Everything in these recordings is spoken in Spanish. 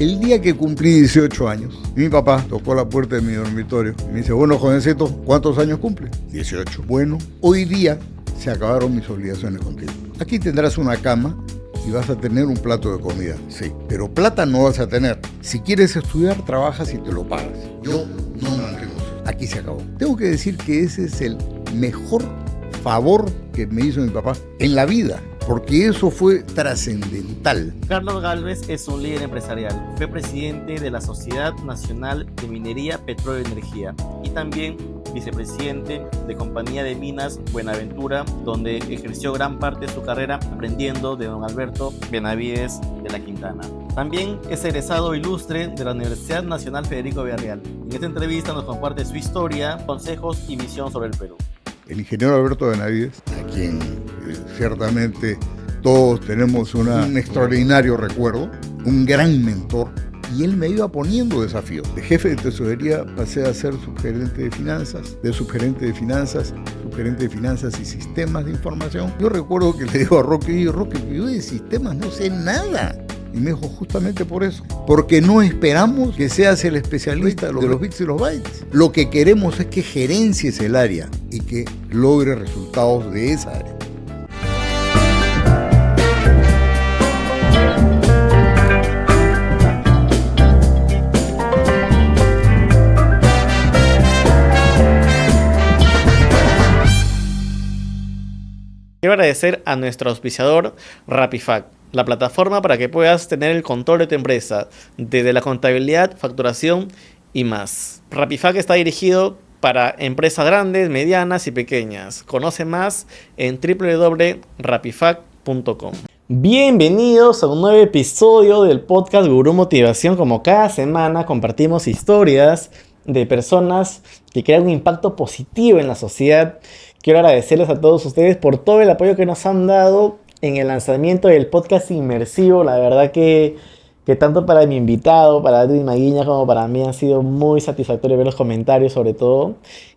El día que cumplí 18 años, mi papá tocó la puerta de mi dormitorio y me dice, bueno, jovencito, ¿cuántos años cumple? 18. Bueno, hoy día se acabaron mis obligaciones contigo. Aquí tendrás una cama y vas a tener un plato de comida, sí, pero plata no vas a tener. Si quieres estudiar, trabajas y te lo pagas. Yo no mantengo eso. Aquí se acabó. Tengo que decir que ese es el mejor favor que me hizo mi papá en la vida, porque eso fue trascendental. Carlos Gálvez es un líder empresarial. Fue presidente de la Sociedad Nacional de Minería, Petróleo y Energía y también vicepresidente de Compañía de Minas Buenaventura, donde ejerció gran parte de su carrera aprendiendo de don Alberto Benavides de la Quintana. También es egresado ilustre de la Universidad Nacional Federico Villarreal. En esta entrevista nos comparte su historia, consejos y visión sobre el Perú. El ingeniero Alberto Benavides, a quien ciertamente todos tenemos un extraordinario recuerdo, un gran mentor, y él me iba poniendo desafíos. De jefe de tesorería pasé a ser subgerente de finanzas, de subgerente de finanzas y sistemas de información. Yo recuerdo que le digo a Roque, yo de sistemas no sé nada. Y me dijo, justamente por eso, porque no esperamos que seas el especialista de los bits y los bytes. Lo que queremos es que gerencies el área y que logre resultados de esa área. Quiero agradecer a nuestro auspiciador Rapifac, la plataforma para que puedas tener el control de tu empresa, desde la contabilidad, facturación y más. Rapifac está dirigido para empresas grandes, medianas y pequeñas. Conoce más en www.rapifac.com. Bienvenidos a un nuevo episodio del podcast Gurú Motivación. Como cada semana compartimos historias de personas que crean un impacto positivo en la sociedad. Quiero agradecerles a todos ustedes por todo el apoyo que nos han dado en el lanzamiento del podcast inmersivo. La verdad que tanto para mi invitado, para Edwin Maguiña, como para mí ha sido muy satisfactorio ver los comentarios sobre todo.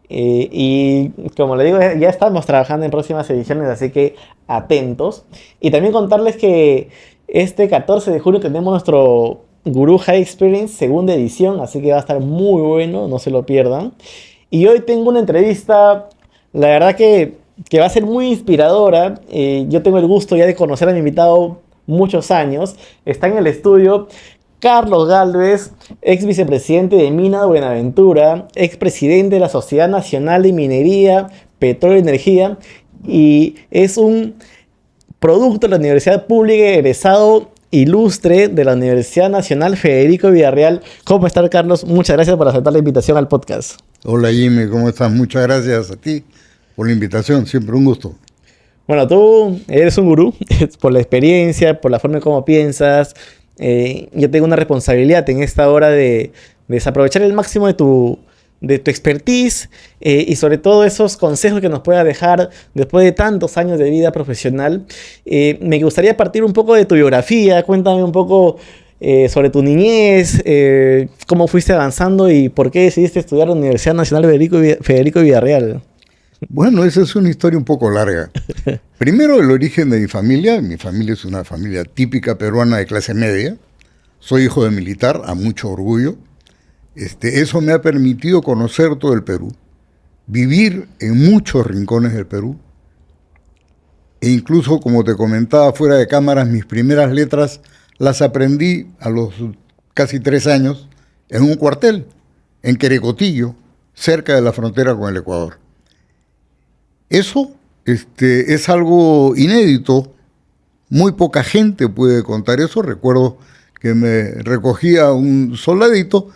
Y como le digo, ya estamos trabajando en próximas ediciones, así que atentos. Y también contarles que este 14 de julio tenemos nuestro Gurú High Experience segunda edición, así que va a estar muy bueno, no se lo pierdan. Y hoy tengo una entrevista, la verdad que va a ser muy inspiradora. Yo tengo el gusto ya de conocer a mi invitado muchos años. Está en el estudio Carlos Gálvez, ex vicepresidente de Minas Buenaventura, ex presidente de la Sociedad Nacional de Minería, Petróleo y Energía, y es un producto de la Universidad Pública, egresado ilustre de la Universidad Nacional Federico Villarreal. ¿Cómo estás, Carlos? Muchas gracias por aceptar la invitación al podcast. Hola, Jimmy, ¿cómo estás? Muchas gracias a ti por la invitación, siempre un gusto. Bueno, tú eres un gurú por la experiencia, por la forma en cómo piensas. Yo tengo una responsabilidad en esta hora de desaprovechar el máximo de tu expertise y sobre todo esos consejos que nos pueda dejar después de tantos años de vida profesional. Me gustaría partir un poco de tu biografía. Cuéntame un poco sobre tu niñez, cómo fuiste avanzando y por qué decidiste estudiar en la Universidad Nacional Federico Villarreal. Bueno, esa es una historia un poco larga. Primero, el origen de mi familia. Mi familia es una familia típica peruana de clase media. Soy hijo de militar, a mucho orgullo. Eso me ha permitido conocer todo el Perú, vivir en muchos rincones del Perú, e incluso, como te comentaba fuera de cámaras, mis primeras letras las aprendí a los casi 3 años en un cuartel, en Querecotillo, cerca de la frontera con el Ecuador. Eso es algo inédito, muy poca gente puede contar eso. Recuerdo que me recogía un soldadito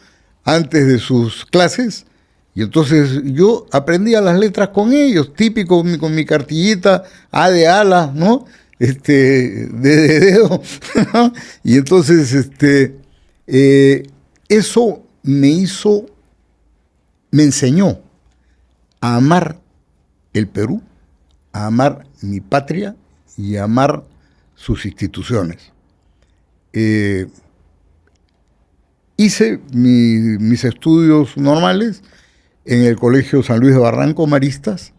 antes de sus clases y entonces yo aprendía las letras con ellos, típico con mi cartillita, A de ala, ¿no? D de dedo, ¿no? Y entonces eso me enseñó a amar el Perú, a amar mi patria y a amar sus instituciones. Hice mis estudios normales en el Colegio San Luis de Barranco, Maristas.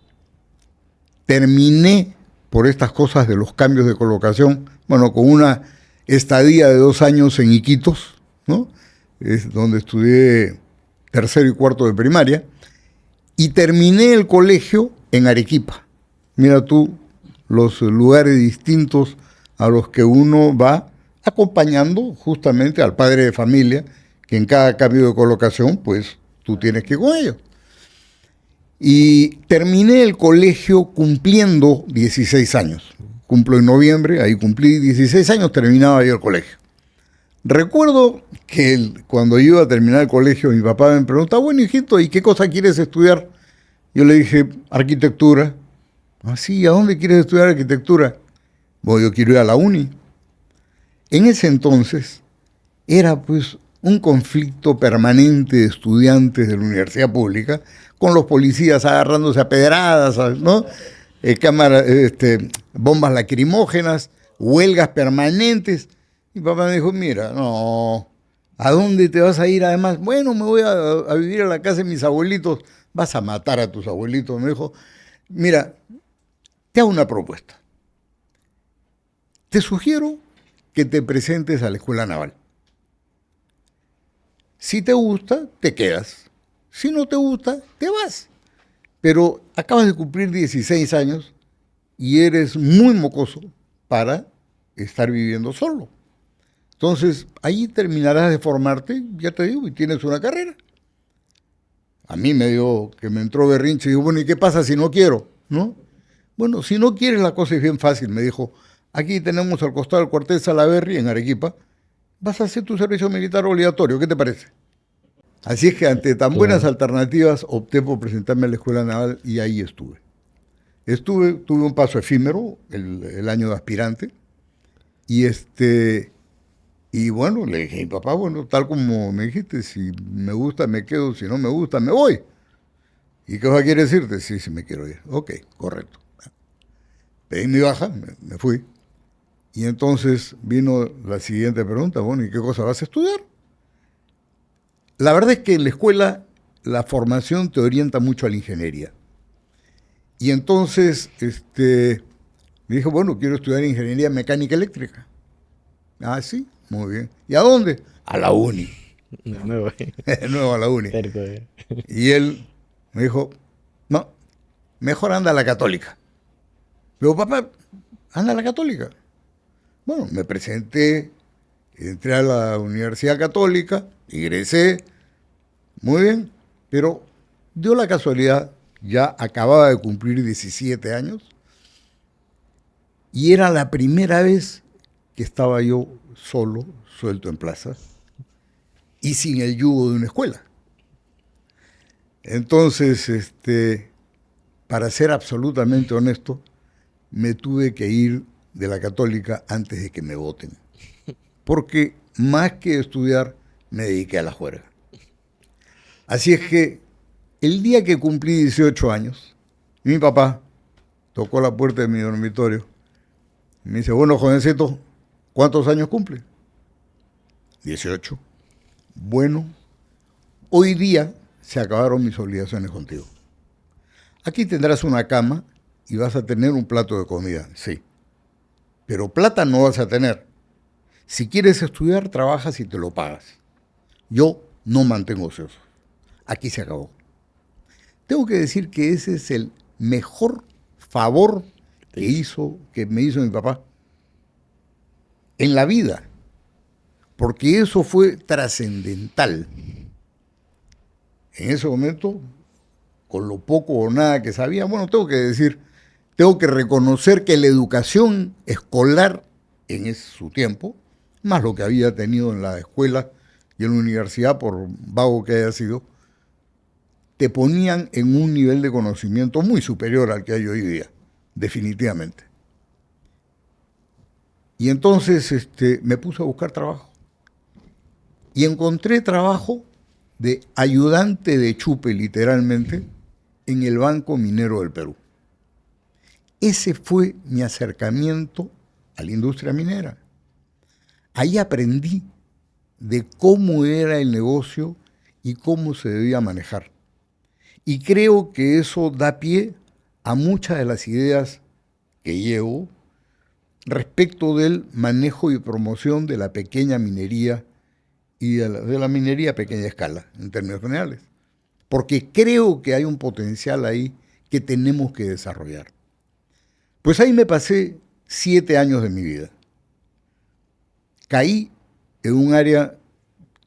Terminé por estas cosas de los cambios de colocación, con una estadía de 2 años en Iquitos, ¿no? Es donde estudié tercero y cuarto de primaria, y terminé el colegio en Arequipa. Mira tú los lugares distintos a los que uno va acompañando justamente al padre de familia, que en cada cambio de colocación, pues tú tienes que ir con ellos. Y terminé el colegio cumpliendo 16 años. Cumplo en noviembre, ahí cumplí 16 años, terminaba yo el colegio. Recuerdo que cuando yo iba a terminar el colegio, mi papá me preguntaba, bueno, hijito, ¿y qué cosa quieres estudiar? Yo le dije, arquitectura. Ah, sí, ¿a dónde quieres estudiar arquitectura? Bueno, yo quiero ir a la uni. En ese entonces era pues un conflicto permanente de estudiantes de la universidad pública con los policías agarrándose a pedradas, ¿no? Bombas lacrimógenas, huelgas permanentes. Mi papá me dijo, mira, no, ¿a dónde te vas a ir además? Bueno, me voy a vivir a la casa de mis abuelitos. Vas a matar a tus abuelitos. Me dijo, mira, te hago una propuesta. Te sugiero que te presentes a la escuela naval. Si te gusta, te quedas. Si no te gusta, te vas. Pero acabas de cumplir 16 años y eres muy mocoso para estar viviendo solo. Entonces, ahí terminarás de formarte, ya te digo, y tienes una carrera. A mí me entró berrinche y digo, bueno, ¿y qué pasa si no quiero? ¿No? Bueno, si no quieres, la cosa es bien fácil. Me dijo, aquí tenemos al costado del cuartel Salaberry, en Arequipa, vas a hacer tu servicio militar obligatorio, ¿qué te parece? Así es que ante tan buenas alternativas opté por presentarme a la Escuela Naval y ahí estuve. Tuve un paso efímero, el año de aspirante, y y bueno, le dije a mi papá, bueno, tal como me dijiste, si me gusta me quedo, si no me gusta me voy. ¿Y qué cosa quiere decirte? Sí, sí me quiero ir. Ok, correcto. Pedí mi baja, me fui. Y entonces vino la siguiente pregunta, bueno, ¿y qué cosa vas a estudiar? La verdad es que en la escuela la formación te orienta mucho a la ingeniería. Y entonces me dijo, bueno, quiero estudiar ingeniería mecánica eléctrica. Ah, sí, muy bien. ¿Y a dónde? A la uni. De nuevo. De nuevo a la uni. Terco. Y él me dijo, no, mejor anda a la católica. Pero papá, anda a la católica. Bueno, me presenté, entré a la Universidad Católica, ingresé, muy bien, pero dio la casualidad, ya acababa de cumplir 17 años y era la primera vez que estaba yo solo, suelto en plaza y sin el yugo de una escuela. Entonces, para ser absolutamente honesto, me tuve que ir de la Católica antes de que me voten. Porque más que estudiar, me dediqué a la juerga. Así es que el día que cumplí 18 años, mi papá tocó la puerta de mi dormitorio y me dice, bueno, jovencito, ¿cuántos años cumple? 18. Bueno, hoy día se acabaron mis obligaciones contigo. Aquí tendrás una cama y vas a tener un plato de comida, sí. Pero plata no vas a tener. Si quieres estudiar, trabajas y te lo pagas. Yo no mantengo ocioso. Aquí se acabó. Tengo que decir que ese es el mejor favor que me hizo mi papá en la vida, porque eso fue trascendental. En ese momento, con lo poco o nada que sabía, bueno, tengo que reconocer que la educación escolar en su tiempo, más lo que había tenido en la escuela y en la universidad, por vago que haya sido, te ponían en un nivel de conocimiento muy superior al que hay hoy día, definitivamente. Y entonces me puse a buscar trabajo. Y encontré trabajo de ayudante de chupe, literalmente, en el Banco Minero del Perú. Ese fue mi acercamiento a la industria minera. Ahí aprendí de cómo era el negocio y cómo se debía manejar. Y creo que eso da pie a muchas de las ideas que llevo respecto del manejo y promoción de la pequeña minería y de la minería a pequeña escala, en términos generales. Porque creo que hay un potencial ahí que tenemos que desarrollar. Pues ahí me pasé 7 años de mi vida. Caí en un área,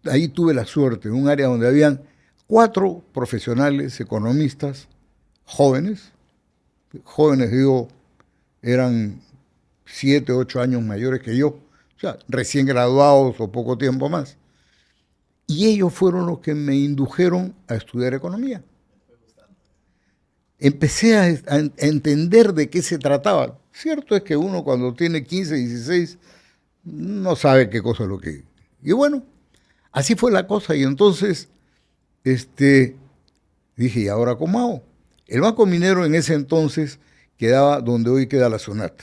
ahí tuve la suerte, en un área donde habían 4 profesionales economistas jóvenes digo, eran 7, 8 años mayores que yo, o sea, recién graduados o poco tiempo más. Y ellos fueron los que me indujeron a estudiar economía. Empecé a entender de qué se trataba. Cierto es que uno cuando tiene 15, 16, no sabe qué cosa es lo que... Y bueno, así fue la cosa. Y entonces dije, ¿y ahora cómo hago? El Banco Minero en ese entonces quedaba donde hoy queda la SUNAT,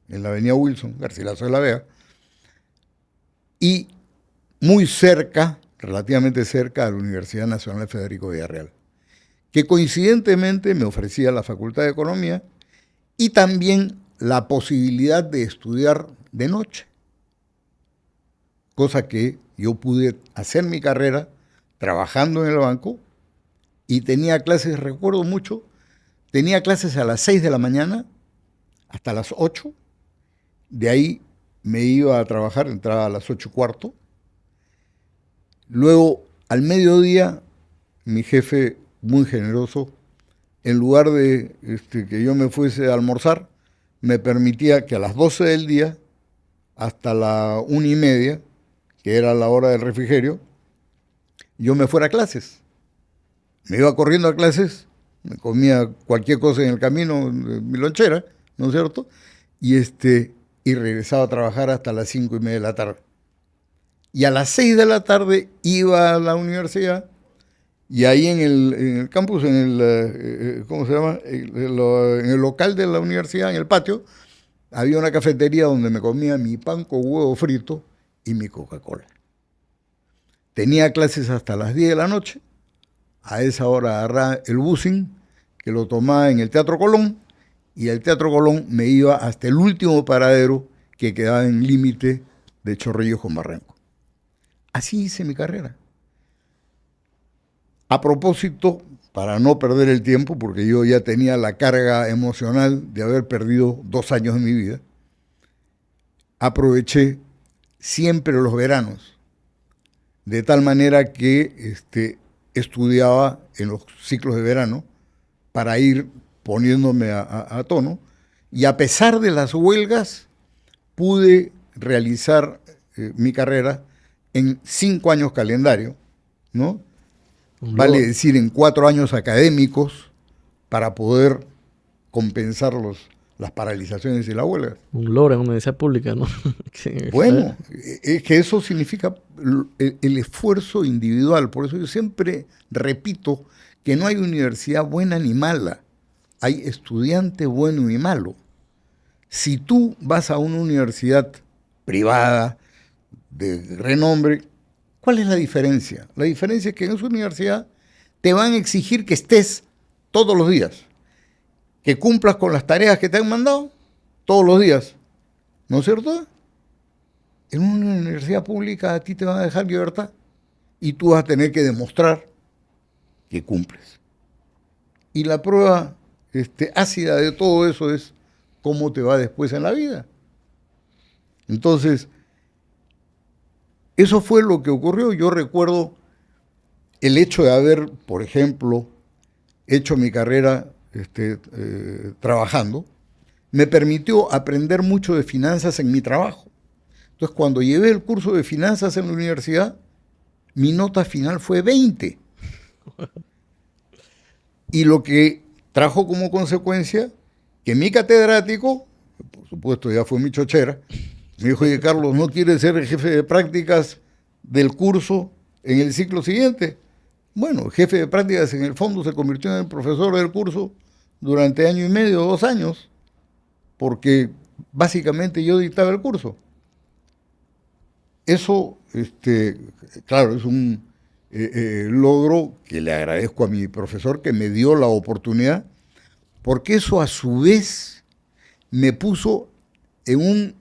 en la avenida Wilson, Garcilaso de la Vega, y muy cerca, relativamente cerca, a la Universidad Nacional Federico Villarreal, que coincidentemente me ofrecía la Facultad de Economía y también la posibilidad de estudiar de noche, cosa que yo pude hacer mi carrera trabajando en el banco y tenía clases, recuerdo mucho, tenía clases a las 6 de la mañana hasta las 8, de ahí me iba a trabajar, entraba a las 8:15, luego al mediodía mi jefe, muy generoso, en lugar de que yo me fuese a almorzar, me permitía que a las 12 del día hasta la 1:30, que era la hora del refrigerio, yo me fuera a clases. Me iba corriendo a clases, me comía cualquier cosa en el camino, mi lonchera, ¿no es cierto? Y regresaba a trabajar hasta las 5:30 de la tarde. Y a las 6 de la tarde iba a la universidad y ahí en el campus, ¿cómo se llama? En el local de la universidad, en el patio, había una cafetería donde me comía mi pan con huevo frito y mi Coca-Cola. Tenía clases hasta las 10 de la noche. A esa hora agarraba el busing, que lo tomaba en el Teatro Colón, y del Teatro Colón me iba hasta el último paradero que quedaba en límite de Chorrillos con Barranco. Así hice mi carrera. A propósito, para no perder el tiempo, porque yo ya tenía la carga emocional de haber perdido 2 años de mi vida, aproveché siempre los veranos, de tal manera que estudiaba en los ciclos de verano para ir poniéndome a tono, y a pesar de las huelgas pude realizar mi carrera en 5 años calendario, ¿no? Vale decir, en 4 años académicos para poder compensar las paralizaciones y la huelga. Un logro en una universidad pública, ¿no? Bueno, es que eso significa el esfuerzo individual. Por eso yo siempre repito que no hay universidad buena ni mala. Hay estudiante bueno y malo. Si tú vas a una universidad privada de renombre, ¿cuál es la diferencia? La diferencia es que en esa universidad te van a exigir que estés todos los días, que cumplas con las tareas que te han mandado todos los días, ¿no es cierto? En una universidad pública a ti te van a dejar libertad y tú vas a tener que demostrar que cumples. Y la prueba ácida de todo eso es cómo te va después en la vida. Entonces, eso fue lo que ocurrió. Yo recuerdo el hecho de haber, por ejemplo, hecho mi carrera trabajando, me permitió aprender mucho de finanzas en mi trabajo. Entonces, cuando llevé el curso de finanzas en la universidad, mi nota final fue 20. Y lo que trajo como consecuencia que mi catedrático, por supuesto ya fue mi chochera, me dijo: oye, Carlos, ¿no quieres ser el jefe de prácticas del curso en el ciclo siguiente? Bueno, el jefe de prácticas en el fondo se convirtió en el profesor del curso durante 1 año y medio, 2 años, porque básicamente yo dictaba el curso. Eso, claro, es un logro que le agradezco a mi profesor que me dio la oportunidad, porque eso a su vez me puso en un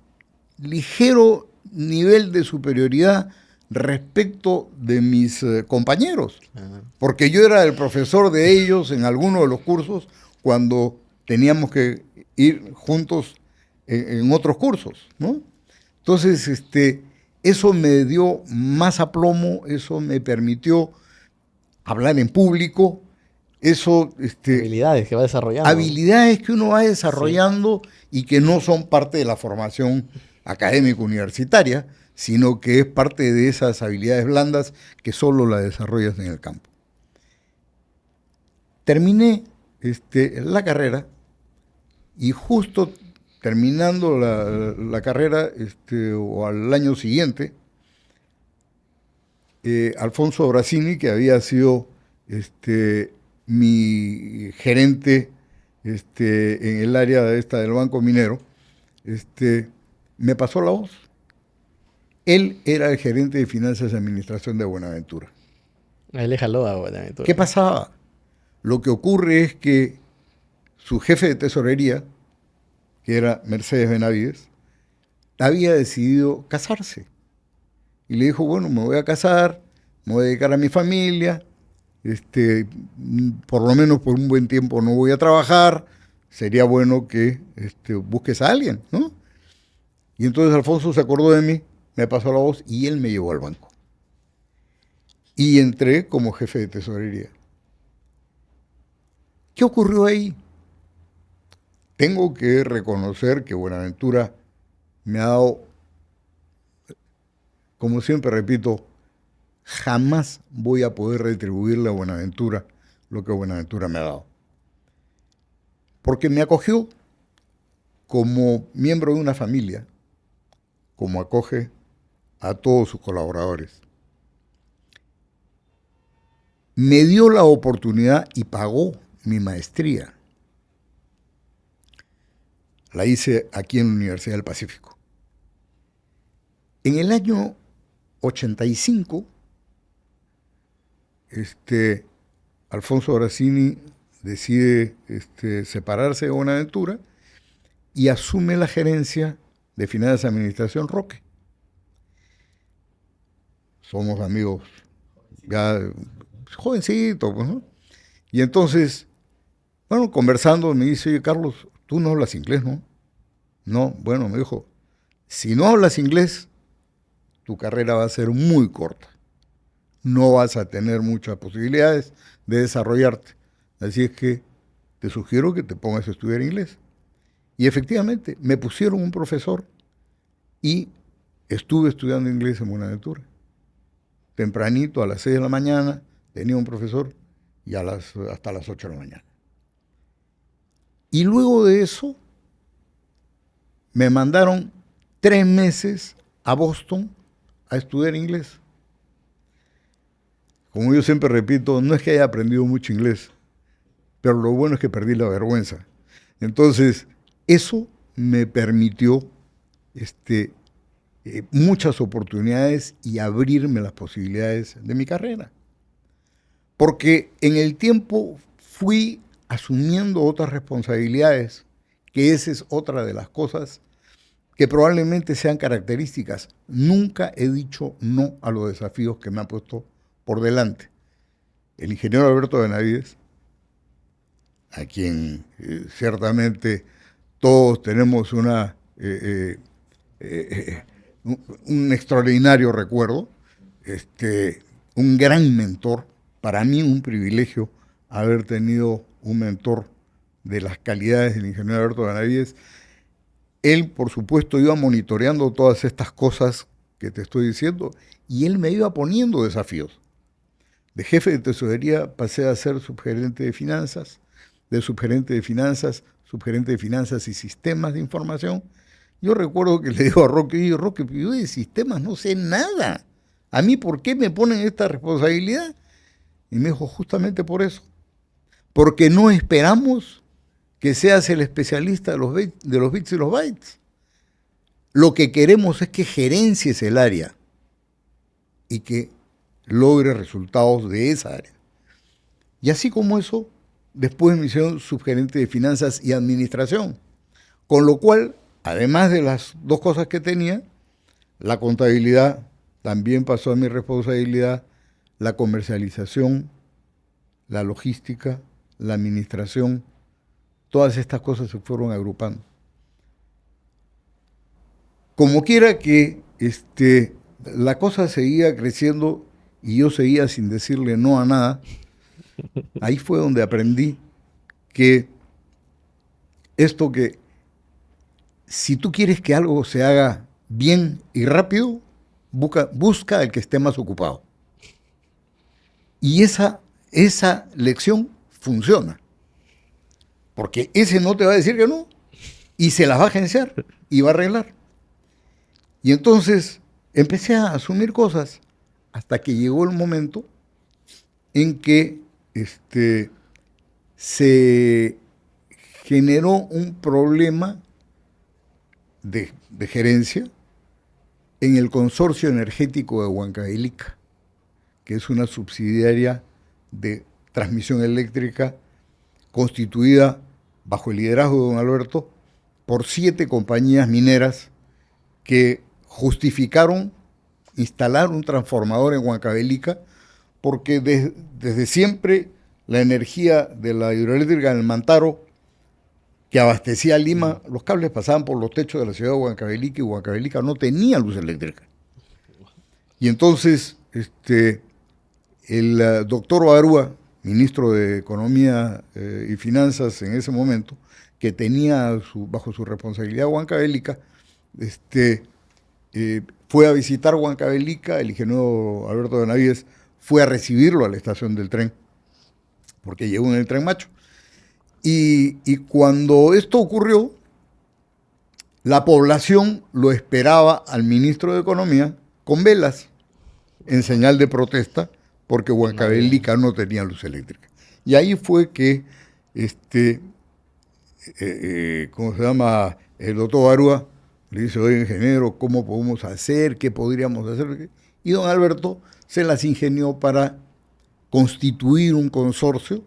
ligero nivel de superioridad respecto de mis compañeros, Ah, porque yo era el profesor de ellos en alguno de los cursos cuando teníamos que ir juntos en otros cursos, ¿no? Entonces, eso me dio más aplomo, eso me permitió hablar en público, eso, habilidades que va desarrollando. habilidades que uno va Sí. desarrollando y que no son parte de la formación académica universitaria, sino que es parte de esas habilidades blandas que solo las desarrollas en el campo. Terminé la carrera y justo terminando la carrera o al año siguiente, Alfonso Brasini, que había sido mi gerente en el área del Banco Minero, me pasó la voz. Él era el gerente de finanzas y administración de Buenaventura. Ahí le jaló a Buenaventura. ¿Qué pasaba? Lo que ocurre es que su jefe de tesorería, que era Mercedes Benavides, había decidido casarse. Y le dijo, bueno, me voy a casar, me voy a dedicar a mi familia, por lo menos por un buen tiempo no voy a trabajar, sería bueno que busques a alguien, ¿no? Y entonces Alfonso se acordó de mí, me pasó la voz y él me llevó al banco. Y entré como jefe de tesorería. ¿Qué ocurrió ahí? Tengo que reconocer que Buenaventura me ha dado, como siempre repito, jamás voy a poder retribuirle a Buenaventura lo que Buenaventura me ha dado. Porque me acogió como miembro de una familia, como acoge a todos sus colaboradores. Me dio la oportunidad y pagó mi maestría. La hice aquí en la Universidad del Pacífico. En el año 85, Alfonso Brasini decide separarse de Buenaventura y asume la gerencia de Finanzas y Administración Roque. Somos amigos ya jovencitos, pues, ¿no? Y entonces, bueno, conversando me dice, oye, Carlos, tú no hablas inglés, ¿no? No, bueno, me dijo, si no hablas inglés, tu carrera va a ser muy corta. No vas a tener muchas posibilidades de desarrollarte. Así es que te sugiero que te pongas a estudiar inglés. Y efectivamente, me pusieron un profesor y estuve estudiando inglés en Buenaventura. Tempranito, a las 6 de la mañana, tenía un profesor y hasta las 8 de la mañana. Y luego de eso, me mandaron 3 meses a Boston a estudiar inglés. Como yo siempre repito, no es que haya aprendido mucho inglés, pero lo bueno es que perdí la vergüenza. Entonces, eso me permitió muchas oportunidades y abrirme las posibilidades de mi carrera. Porque en el tiempo fui asumiendo otras responsabilidades, que esa es otra de las cosas que probablemente sean características. Nunca he dicho no a los desafíos que me han puesto por delante. El ingeniero Alberto Benavides, a quien ciertamente todos tenemos un extraordinario recuerdo, un gran mentor, para mí un privilegio haber tenido un mentor de las calidades del ingeniero Alberto Benavides. Él, por supuesto, iba monitoreando todas estas cosas que te estoy diciendo y él me iba poniendo desafíos. De jefe de tesorería pasé a ser subgerente de finanzas, de subgerente de finanzas y sistemas de información. Yo recuerdo que le digo a Roque, Roque, yo de sistemas no sé nada. ¿A mí por qué me ponen esta responsabilidad? Y me dijo, justamente por eso. Porque no esperamos que seas el especialista de los bits y los bytes. Lo que queremos es que gerencies el área y que logre resultados de esa área. Y así como eso, después me hicieron subgerente de finanzas y administración. Con lo cual, además de las dos cosas que tenía, la contabilidad también pasó a mi responsabilidad la comercialización, la logística, la administración. Todas estas cosas se fueron agrupando. Como quiera que la cosa seguía creciendo y yo seguía sin decirle no a nada, ahí fue donde aprendí que esto que si tú quieres que algo se haga bien y rápido, busca al que esté más ocupado. Y esa lección funciona. Porque ese no te va a decir que no y se las va a agenciar y va a arreglar. Y entonces empecé a asumir cosas hasta que llegó el momento en que se generó un problema de gerencia en el consorcio energético de Huancavelica, que es una subsidiaria de transmisión eléctrica constituida bajo el liderazgo de don Alberto por 7 compañías mineras que justificaron instalar un transformador en Huancavelica porque desde siempre la energía de la hidroeléctrica del Mantaro que abastecía a Lima, los cables pasaban por los techos de la ciudad de Huancavelica y Huancavelica no tenía luz eléctrica. Y entonces el doctor Barúa, ministro de Economía y Finanzas en ese momento, que tenía bajo su responsabilidad Huancavelica, fue a visitar Huancavelica, el ingeniero Alberto Benavides fue a recibirlo a la estación del tren, porque llegó en el Tren Macho. Y cuando esto ocurrió, la población lo esperaba al ministro de Economía con velas, en señal de protesta, porque Huancavelica no tenía luz eléctrica. Y ahí fue que, ¿cómo se llama? El doctor Barúa le dice, oye, ingeniero, ¿cómo podemos hacer? ¿Qué podríamos hacer? Y don Alberto se las ingenió para constituir un consorcio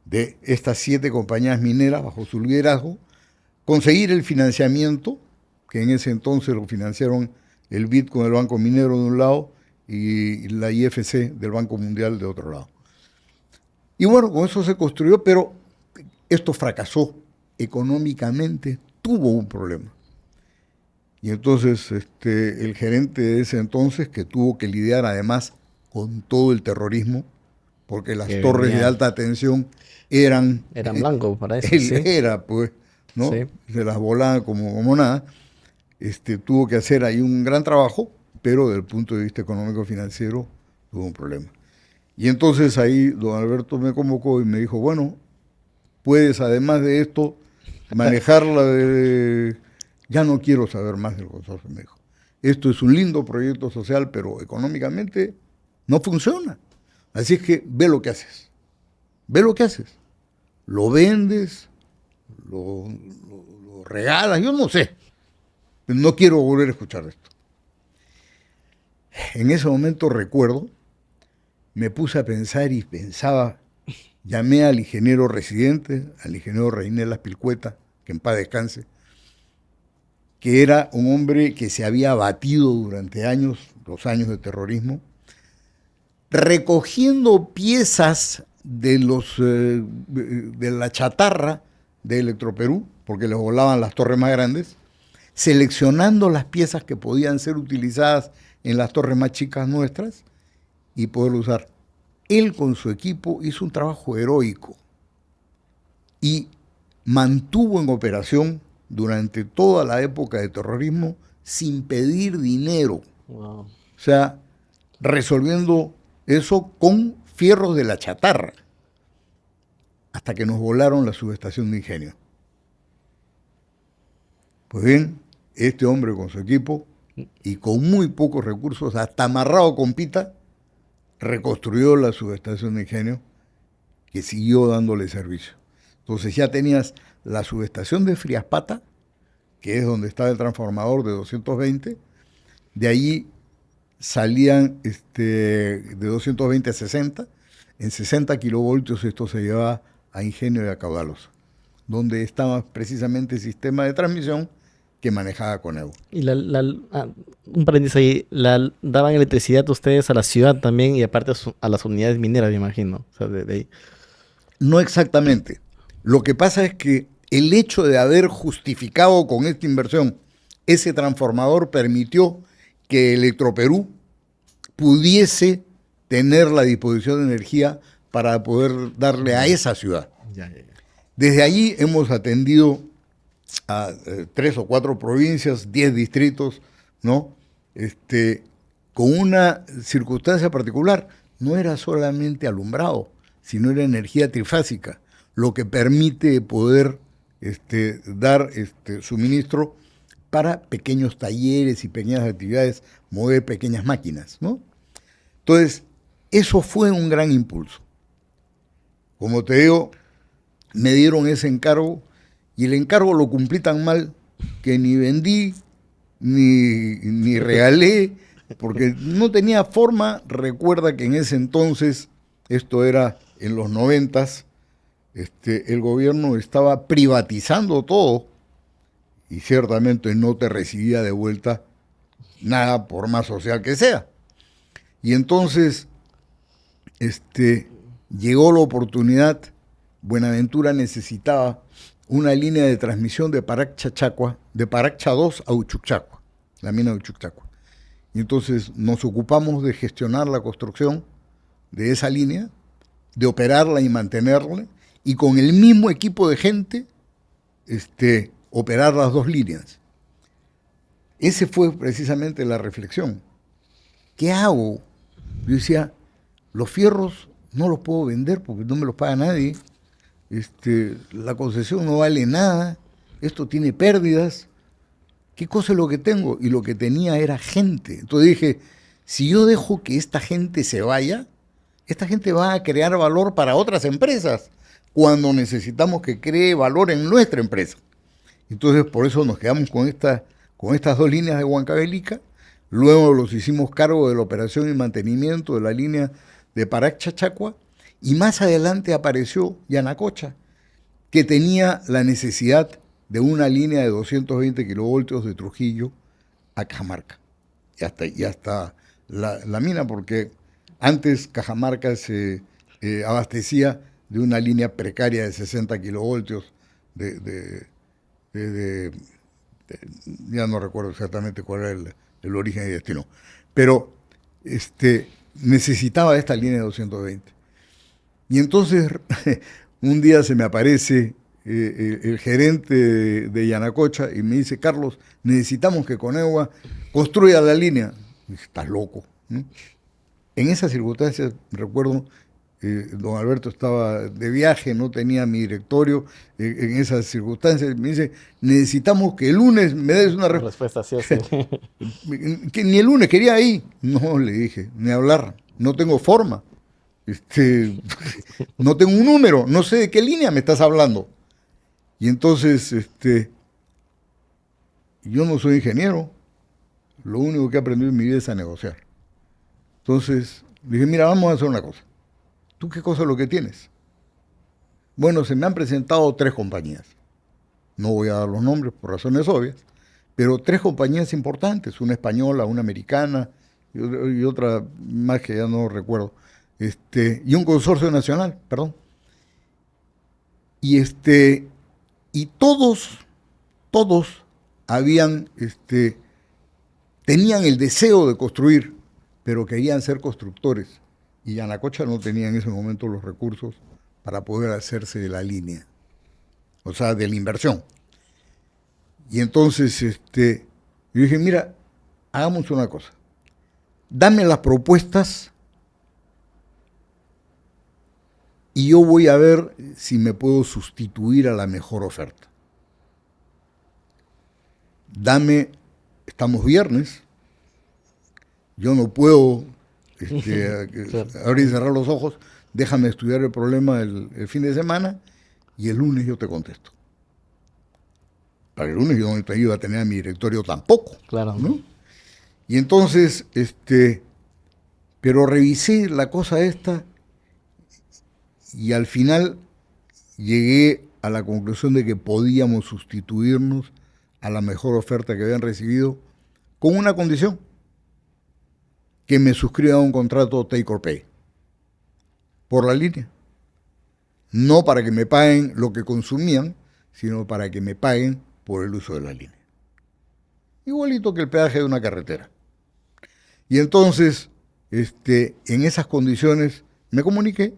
de estas 7 compañías mineras bajo su liderazgo, conseguir el financiamiento, que en ese entonces lo financiaron el BID con el Banco Minero de un lado y la IFC del Banco Mundial de otro lado. Y bueno, con eso se construyó, pero esto fracasó económicamente, tuvo un problema. Y entonces el gerente de ese entonces, que tuvo que lidiar además con todo el terrorismo, porque las torres de alta tensión eran blancos para eso. Él era, pues, ¿no? Sí. Se las volaban como nada. Tuvo que hacer ahí un gran trabajo, pero desde el punto de vista económico-financiero tuvo un problema. Y entonces ahí don Alberto me convocó y me dijo, bueno, puedes además de esto manejarla de... Ya no quiero saber más del consorcio, me dijo. Esto es un lindo proyecto social, pero económicamente no funciona. Así es que ve lo que haces. Ve lo que haces. Lo vendes, lo regalas, yo no sé. No quiero volver a escuchar esto. En ese momento recuerdo, me puse a pensar y pensaba, llamé al ingeniero residente, al ingeniero Reinel Aspilcueta, que en paz descanse, que era un hombre que se había batido durante años, los años de terrorismo, recogiendo piezas de la chatarra de Electroperú, porque les volaban las torres más grandes, seleccionando las piezas que podían ser utilizadas en las torres más chicas nuestras y poderlo usar. Él con su equipo hizo un trabajo heroico y mantuvo en operación durante toda la época de terrorismo sin pedir dinero. Wow. O sea, resolviendo eso con fierros de la chatarra, hasta que nos volaron la subestación de Ingenio. Pues bien, este hombre con su equipo y con muy pocos recursos, hasta amarrado con pita, reconstruyó la subestación de Ingenio, que siguió dándole servicio. Entonces ya tenías la subestación de Friaspata, que es donde estaba el transformador de 220, de allí salían de 220 a 60, en 60 kilovoltios esto se llevaba a Ingenio y a Caudalosa, donde estaba precisamente el sistema de transmisión que manejaba Conegua. Y un paréntesis ahí, daban electricidad ustedes a la ciudad también y aparte a las unidades mineras, me imagino. O sea, de ahí. No exactamente. Lo que pasa es que el hecho de haber justificado con esta inversión ese transformador permitió que Electroperú pudiese tener la disposición de energía para poder darle a esa ciudad. Ya. Desde allí hemos atendido a 3 o 4 provincias, 10 distritos, ¿no? Con una circunstancia particular. No era solamente alumbrado, sino era energía trifásica, lo que permite poder dar suministro para pequeños talleres y pequeñas actividades, mover pequeñas máquinas, ¿no? Entonces, eso fue un gran impulso. Como te digo, me dieron ese encargo y el encargo lo cumplí tan mal que ni vendí, ni regalé, porque no tenía forma. Recuerda que en ese entonces, esto era en los 90s, el gobierno estaba privatizando todo y ciertamente no te recibía de vuelta nada por más social que sea. Y entonces llegó la oportunidad. Buenaventura necesitaba una línea de transmisión de Parac-Chachagua, de Parac-Cha 2 a Uchucchacua, la mina de Uchucchacua. Y entonces nos ocupamos de gestionar la construcción de esa línea, de operarla y mantenerla, y con el mismo equipo de gente operar las 2 líneas. Esa fue precisamente la reflexión. ¿Qué hago? Yo decía, los fierros no los puedo vender porque no me los paga nadie. La concesión no vale nada. Esto tiene pérdidas. ¿Qué cosa es lo que tengo? Y lo que tenía era gente. Entonces dije, si yo dejo que esta gente se vaya, esta gente va a crear valor para otras empresas cuando necesitamos que cree valor en nuestra empresa. Entonces por eso nos quedamos con estas 2 líneas de Huancavelica. Luego los hicimos cargo de la operación y mantenimiento de la línea de Parac-Chachagua, y más adelante apareció Yanacocha, que tenía la necesidad de una línea de 220 kilovoltios de Trujillo a Cajamarca. Y hasta la mina, porque antes Cajamarca se abastecía de una línea precaria de 60 kilovoltios ya no recuerdo exactamente cuál era el origen y destino, pero necesitaba esta línea de 220. Y entonces un día se me aparece el gerente de Yanacocha y me dice, Carlos, necesitamos que Conegua construya la línea. Y dije, estás loco, ¿no? En esas circunstancias, recuerdo, don Alberto estaba de viaje, no tenía mi directorio. En esas circunstancias me dice, necesitamos que el lunes me des una respuesta. Sí o sí. Que ni el lunes, quería ahí. No, le dije, ni hablar, no tengo forma. No tengo un número, no sé de qué línea me estás hablando. Y entonces, yo no soy ingeniero, lo único que he aprendido en mi vida es a negociar. Entonces, dije, mira, vamos a hacer una cosa. ¿Tú qué cosa es lo que tienes? Bueno, se me han presentado 3 compañías. No voy a dar los nombres por razones obvias, pero 3 compañías importantes, una española, una americana y otra más que ya no recuerdo. Y un consorcio nacional, perdón. Y todos habían, tenían el deseo de construir, pero querían ser constructores. Y Yanacocha no tenía en ese momento los recursos para poder hacerse de la línea, o sea, de la inversión. Y entonces, yo dije, mira, hagamos una cosa. Dame las propuestas y yo voy a ver si me puedo sustituir a la mejor oferta. Estamos viernes, yo no puedo abrir y cerrar los ojos, déjame estudiar el problema el fin de semana y el lunes yo te contesto. Para el lunes yo no iba a tener a mi directorio tampoco. Claro. ¿No? Y entonces, pero revisé la cosa esta y al final llegué a la conclusión de que podíamos sustituirnos a la mejor oferta que habían recibido, con una condición: que me suscriban un contrato take or pay por la línea. No para que me paguen lo que consumían, sino para que me paguen por el uso de la línea. Igualito que el peaje de una carretera. Y entonces, en esas condiciones, me comuniqué,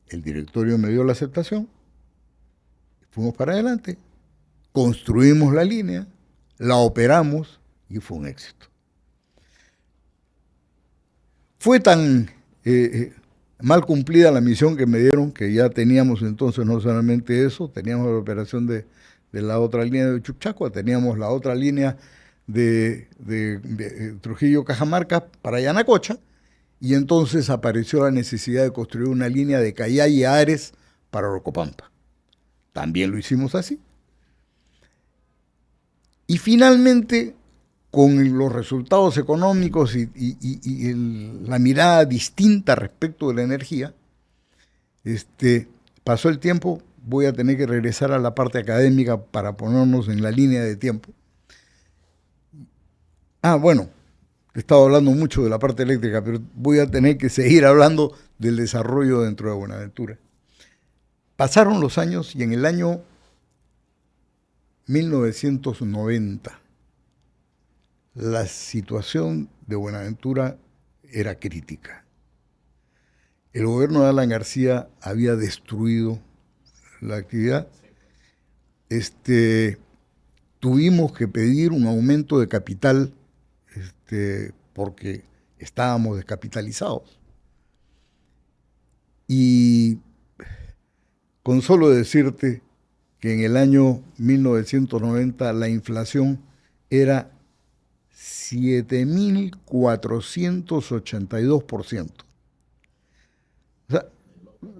el directorio me dio la aceptación, fuimos para adelante, construimos la línea, la operamos y fue un éxito. Fue tan mal cumplida la misión que me dieron, que ya teníamos entonces no solamente eso, teníamos la operación de la otra línea de Chuchacua, teníamos la otra línea de Trujillo-Cajamarca para Yanacocha, y entonces apareció la necesidad de construir una línea de Cayay a Ares para Orcopampa. También lo hicimos así. Y finalmente, con los resultados económicos y la mirada distinta respecto de la energía, pasó el tiempo, voy a tener que regresar a la parte académica para ponernos en la línea de tiempo. Bueno, he estado hablando mucho de la parte eléctrica, pero voy a tener que seguir hablando del desarrollo dentro de Buenaventura. Pasaron los años y en el año 1990, la situación de Buenaventura era crítica. El gobierno de Alan García había destruido la actividad. Tuvimos que pedir un aumento de capital porque estábamos descapitalizados. Y con solo decirte que en el año 1990 la inflación era 7.482%. O sea,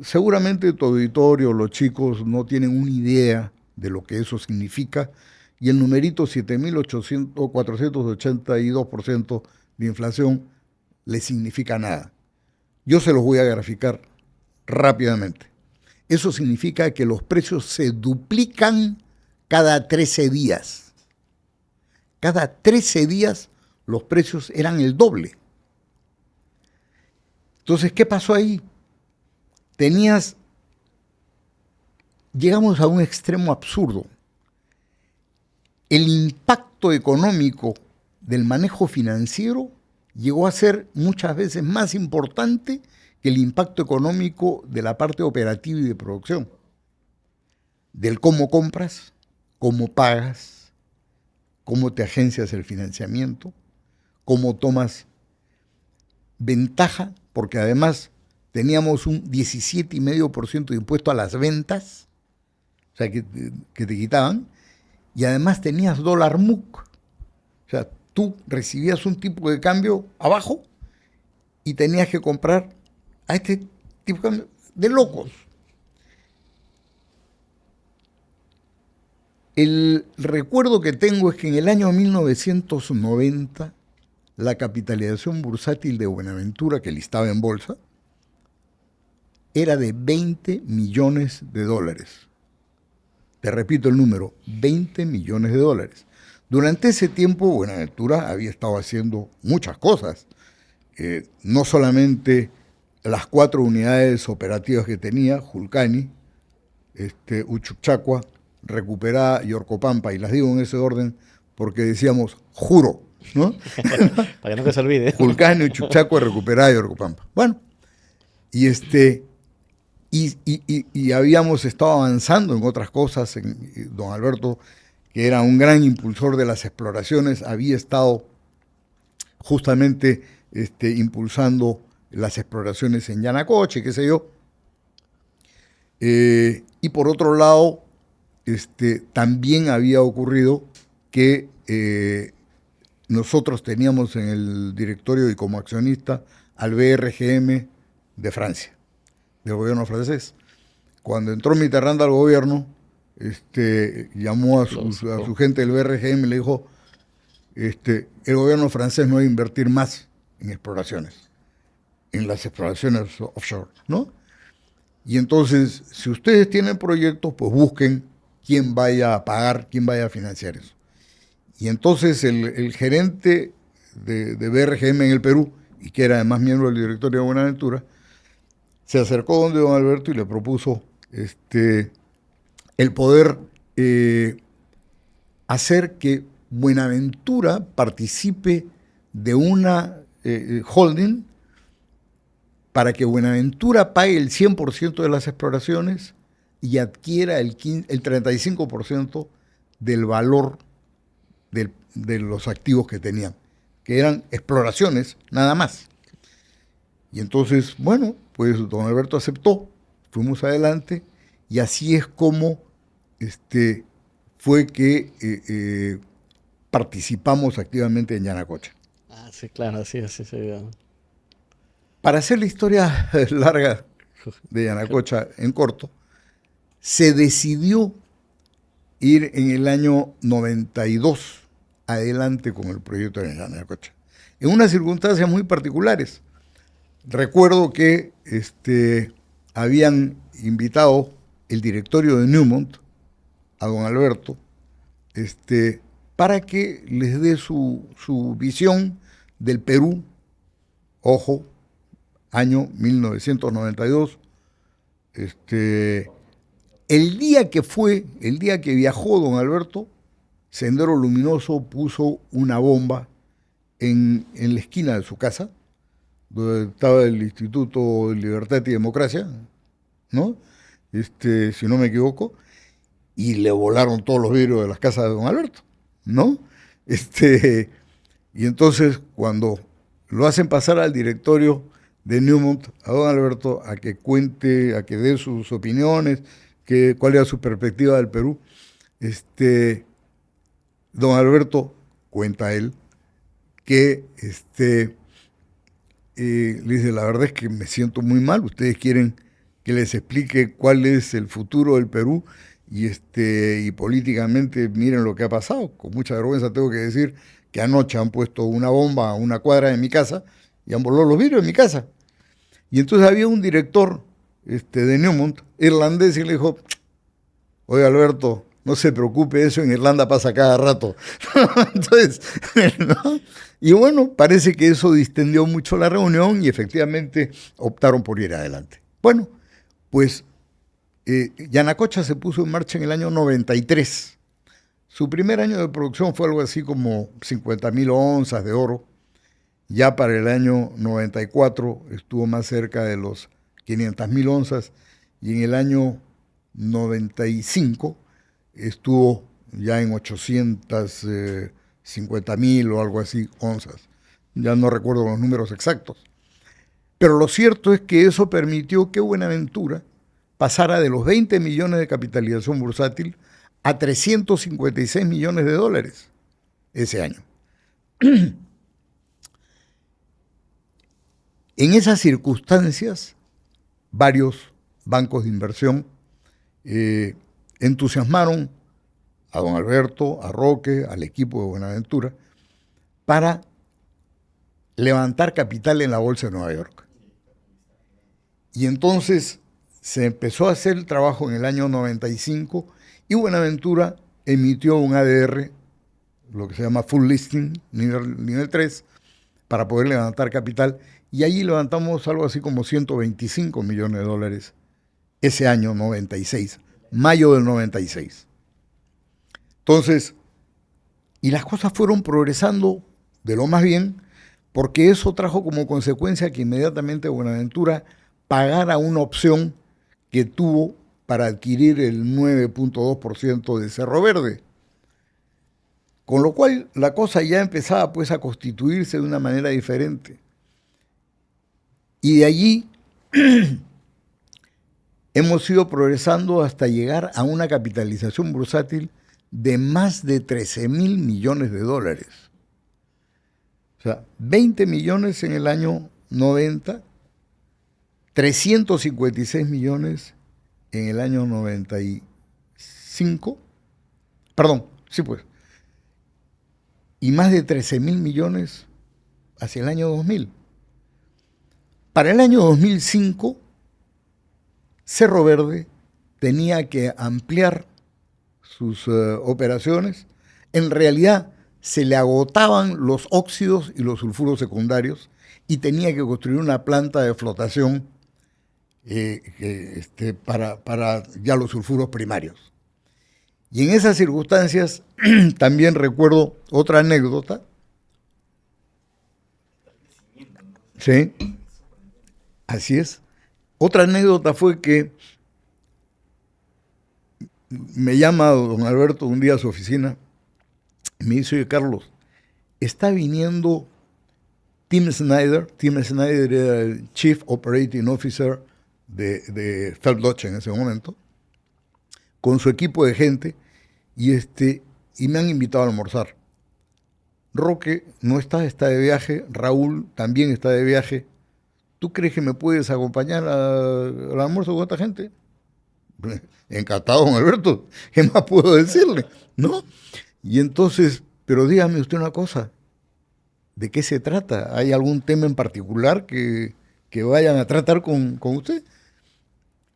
seguramente tu auditorio, los chicos, no tienen una idea de lo que eso significa, y el numerito 7.482% de inflación le significa nada. Yo se los voy a graficar rápidamente. Eso significa que los precios se duplican cada 13 días. Cada 13 días los precios eran el doble. Entonces, ¿qué pasó ahí? Llegamos a un extremo absurdo. El impacto económico del manejo financiero llegó a ser muchas veces más importante que el impacto económico de la parte operativa y de producción. Del cómo compras, cómo pagas, cómo te agencias el financiamiento, cómo tomas ventaja, porque además teníamos un 17,5% de impuesto a las ventas, o sea, que te quitaban, y además tenías dólar MUC. O sea, tú recibías un tipo de cambio abajo y tenías que comprar a este tipo de cambio de locos. El recuerdo que tengo es que en el año 1990 la capitalización bursátil de Buenaventura, que listaba en bolsa, era de 20 millones de dólares. Te repito el número, 20 millones de dólares. Durante ese tiempo, Buenaventura había estado haciendo muchas cosas. No solamente las 4 unidades operativas que tenía, Julcani, Uchucchacua, Recuperada y Orcopampa, y las digo en ese orden porque decíamos, juro, ¿no? Para que no se olvide. Julcani, Uchucchacua, Recuperada y Orcopampa. Bueno, y habíamos estado avanzando en otras cosas. Don Alberto, que era un gran impulsor de las exploraciones, había estado justamente impulsando las exploraciones en Yanacocha, qué sé yo. Y por otro lado, también había ocurrido que nosotros teníamos en el directorio y como accionista al BRGM de Francia, del gobierno francés. Cuando entró Mitterrand al gobierno, llamó a su gente del BRGM y le dijo, el gobierno francés no va a invertir más en exploraciones, en las exploraciones offshore, ¿no? Y entonces, si ustedes tienen proyectos, pues busquen quién vaya a pagar, quién vaya a financiar eso. Y entonces el gerente de BRGM en el Perú, y que era además miembro del directorio de Buenaventura, se acercó donde don Alberto y le propuso el poder hacer que Buenaventura participe de una holding para que Buenaventura pague el 100% de las exploraciones y adquiera el 35% del valor de los activos que tenían, que eran exploraciones nada más. Y entonces, bueno, pues don Alberto aceptó, fuimos adelante, y así es como fue que participamos activamente en Yanacocha. Ah, sí, claro, sí. Para hacer la historia larga de Yanacocha en corto, se decidió ir en el año 92 adelante con el proyecto de Yanacocha, en unas circunstancias muy particulares. Recuerdo que habían invitado el directorio de Newmont a don Alberto para que les dé su visión del Perú, ojo, año 1992. El día que viajó don Alberto, Sendero Luminoso puso una bomba en la esquina de su casa, donde estaba el Instituto de Libertad y Democracia, ¿no? Si no me equivoco, y le volaron todos los vidrios de las casas de don Alberto, ¿no? Y entonces cuando lo hacen pasar al directorio de Newmont, a don Alberto, a que cuente, a que dé sus opiniones, cuál era su perspectiva del Perú, don Alberto, cuenta él, que le dice, la verdad es que me siento muy mal, ustedes quieren que les explique cuál es el futuro del Perú y políticamente miren lo que ha pasado. Con mucha vergüenza tengo que decir que anoche han puesto una bomba a una cuadra de mi casa y han volado los vidrios de mi casa. Y entonces había un director de Newmont, irlandés, y le dijo, oye Alberto, no se preocupe, eso en Irlanda pasa cada rato. Entonces, ¿no? Y bueno, parece que eso distendió mucho la reunión y efectivamente optaron por ir adelante. Bueno, pues Yanacocha se puso en marcha en el año 93. Su primer año de producción fue algo así como 50.000 onzas de oro. Ya para el año 94 estuvo más cerca de los 500.000 onzas y en el año 95 estuvo ya en 850.000 o algo así onzas. Ya no recuerdo los números exactos. Pero lo cierto es que eso permitió que Buenaventura pasara de los 20 millones de capitalización bursátil a 356 millones de dólares ese año. En esas circunstancias, varios bancos de inversión entusiasmaron a don Alberto, a Roque, al equipo de Buenaventura, para levantar capital en la Bolsa de Nueva York. Y entonces se empezó a hacer el trabajo en el año 95 y Buenaventura emitió un ADR, lo que se llama Full Listing, nivel 3, para poder levantar capital. Y allí levantamos algo así como 125 millones de dólares ese año 96, mayo del 96. Entonces, y las cosas fueron progresando de lo más bien, porque eso trajo como consecuencia que inmediatamente Buenaventura pagara una opción que tuvo para adquirir el 9.2% de Cerro Verde. Con lo cual la cosa ya empezaba pues a constituirse de una manera diferente. Y de allí hemos ido progresando hasta llegar a una capitalización bursátil de más de 13.000 millones de dólares. O sea, 20 millones en el año 90, 356 millones en el año 95, perdón, sí pues, y más de 13.000 millones hacia el año 2000. Para el año 2005, Cerro Verde tenía que ampliar sus operaciones. En realidad se le agotaban los óxidos y los sulfuros secundarios y tenía que construir una planta de flotación para ya los sulfuros primarios. Y en esas circunstancias también recuerdo otra anécdota. Sí, así es. Otra anécdota fue que me llama don Alberto un día a su oficina y me dice: oye, Carlos, está viniendo Tim Snyder. Tim Snyder era el Chief Operating Officer de Phelps Dodge en ese momento, con su equipo de gente, y me han invitado a almorzar. Roque no está de viaje, Raúl también está de viaje. ¿Tú crees que me puedes acompañar al almuerzo con esta gente? Encantado, don Alberto. ¿Qué más puedo decirle? ¿No? Y entonces, pero dígame usted una cosa. ¿De qué se trata? ¿Hay algún tema en particular que vayan a tratar con usted?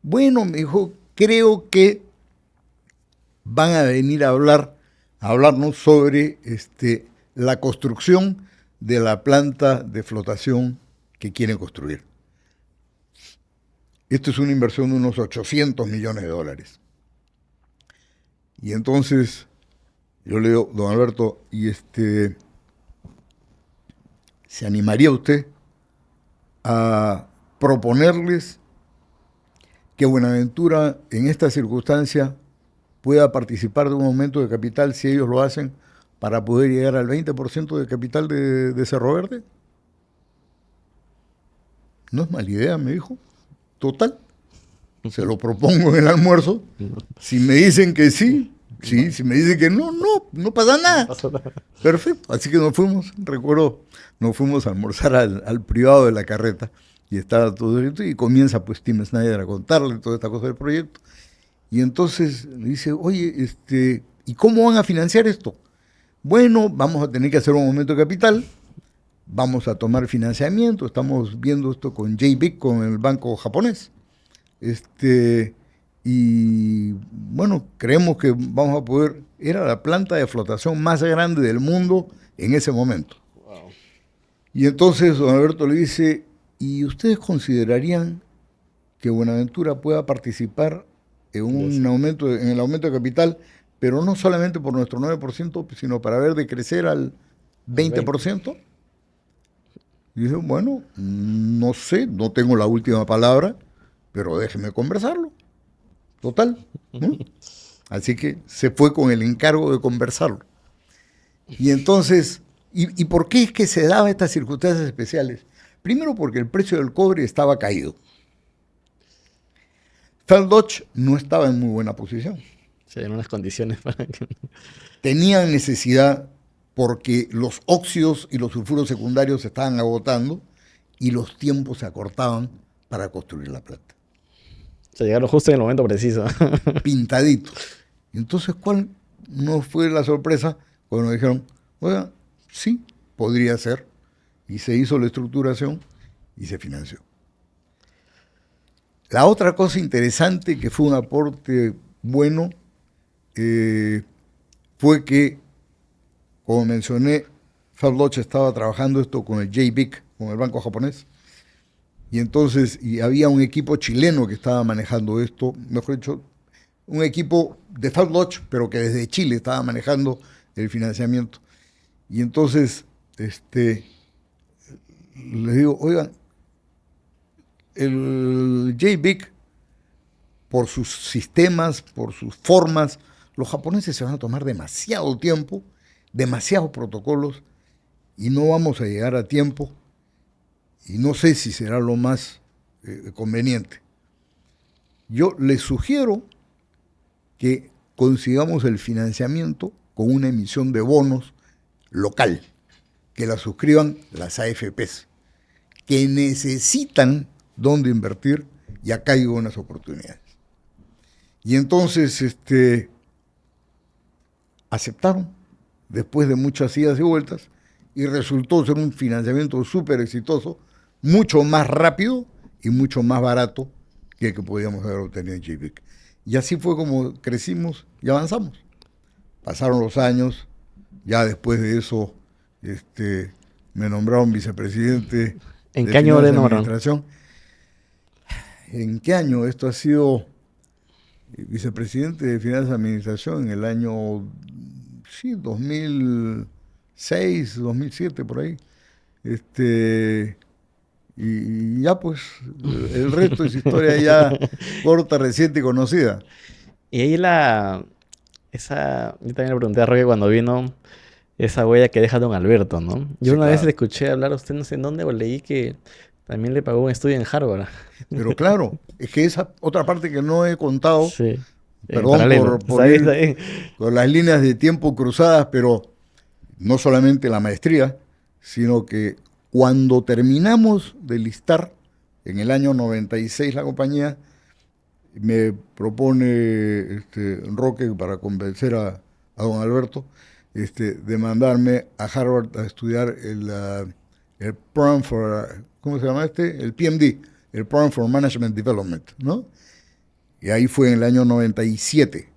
Bueno, me dijo, creo que van a venir a hablarnos sobre la construcción de la planta de flotación que quieren construir. Esto es una inversión de unos 800 millones de dólares. Y entonces yo le digo, don Alberto, ¿se animaría usted a proponerles que Buenaventura en esta circunstancia pueda participar de un aumento de capital, si ellos lo hacen, para poder llegar al 20% de capital de Cerro Verde? No es mala idea, me dijo. Total, se lo propongo en el almuerzo. Si me dicen que sí, sí. Si me dicen que no pasa nada. Perfecto. Así que nos fuimos, recuerdo, nos fuimos a almorzar al privado de la carreta y estaba todo esto y comienza pues Tim Snyder a contarle toda esta cosa del proyecto. Y entonces le dice, oye, ¿y cómo van a financiar esto? Bueno, vamos a tener que hacer un aumento de capital, vamos a tomar financiamiento, estamos viendo esto con JBIC, con el banco japonés. Y bueno, creemos que vamos a poder, era la planta de flotación más grande del mundo en ese momento. Wow. Y entonces don Alberto le dice, ¿y ustedes considerarían que Buenaventura pueda participar en en el aumento de capital, pero no solamente por nuestro 9%, sino para ver de crecer al 20%? Y dije, bueno, no sé, no tengo la última palabra, pero déjeme conversarlo. Total, ¿no? Así que se fue con el encargo de conversarlo. Y entonces, ¿y por qué es que se daban estas circunstancias especiales? Primero porque el precio del cobre estaba caído. Phelps Dodge no estaba en muy buena posición. Sí, en unas condiciones para que... Tenían necesidad porque los óxidos y los sulfuros secundarios se estaban agotando y los tiempos se acortaban para construir la planta. O sea, llegaron justo en el momento preciso. Pintadito. Entonces, ¿cuál no fue la sorpresa cuando dijeron, oiga, sí, podría ser? Y se hizo la estructuración y se financió. La otra cosa interesante, que fue un aporte bueno, fue que, como mencioné, Phelps Dodge estaba trabajando esto con el JBIC, con el banco japonés, y entonces había un equipo chileno que estaba manejando esto, mejor dicho, un equipo de Phelps Dodge, pero que desde Chile estaba manejando el financiamiento. Y entonces, les digo, oigan, el JBIC, por sus sistemas, por sus formas, los japoneses se van a tomar demasiado tiempo, demasiados protocolos, y no vamos a llegar a tiempo, y no sé si será lo más conveniente. Yo les sugiero que consigamos el financiamiento con una emisión de bonos local, que la suscriban las AFPs, que necesitan dónde invertir, y acá hay buenas oportunidades. Y entonces aceptaron, después de muchas idas y vueltas, y resultó ser un financiamiento súper exitoso, mucho más rápido y mucho más barato que el que podíamos haber obtenido en JBIC. Y así fue como crecimos y avanzamos. Pasaron los años, Ya después de eso, me nombraron vicepresidente ¿En de qué año Finanzas le y nombraron? Administración. ¿En qué año? Esto ha sido vicepresidente de Finanzas y Administración en el año, sí, 2006, 2007, por ahí. Y ya pues, el resto es historia ya corta, reciente y conocida. Y ahí yo también le pregunté a Roque cuando vino esa huella que deja Don Alberto, ¿no? Yo Sí, una vez le claro. escuché hablar a usted, no sé en dónde, o leí que también le pagó un estudio en Harvard. Pero claro, es que esa otra parte que no he contado, Sí, en perdón paralelo. por Está bien, está ir bien. con las líneas de tiempo cruzadas, pero no solamente la maestría, sino que cuando terminamos de listar en el año 96 la compañía, me propone Roque para convencer a don Alberto de mandarme a Harvard a estudiar el Program for, ¿cómo se llama El PMD, el Program for Management Development, ¿no? Y ahí fue en el año 97.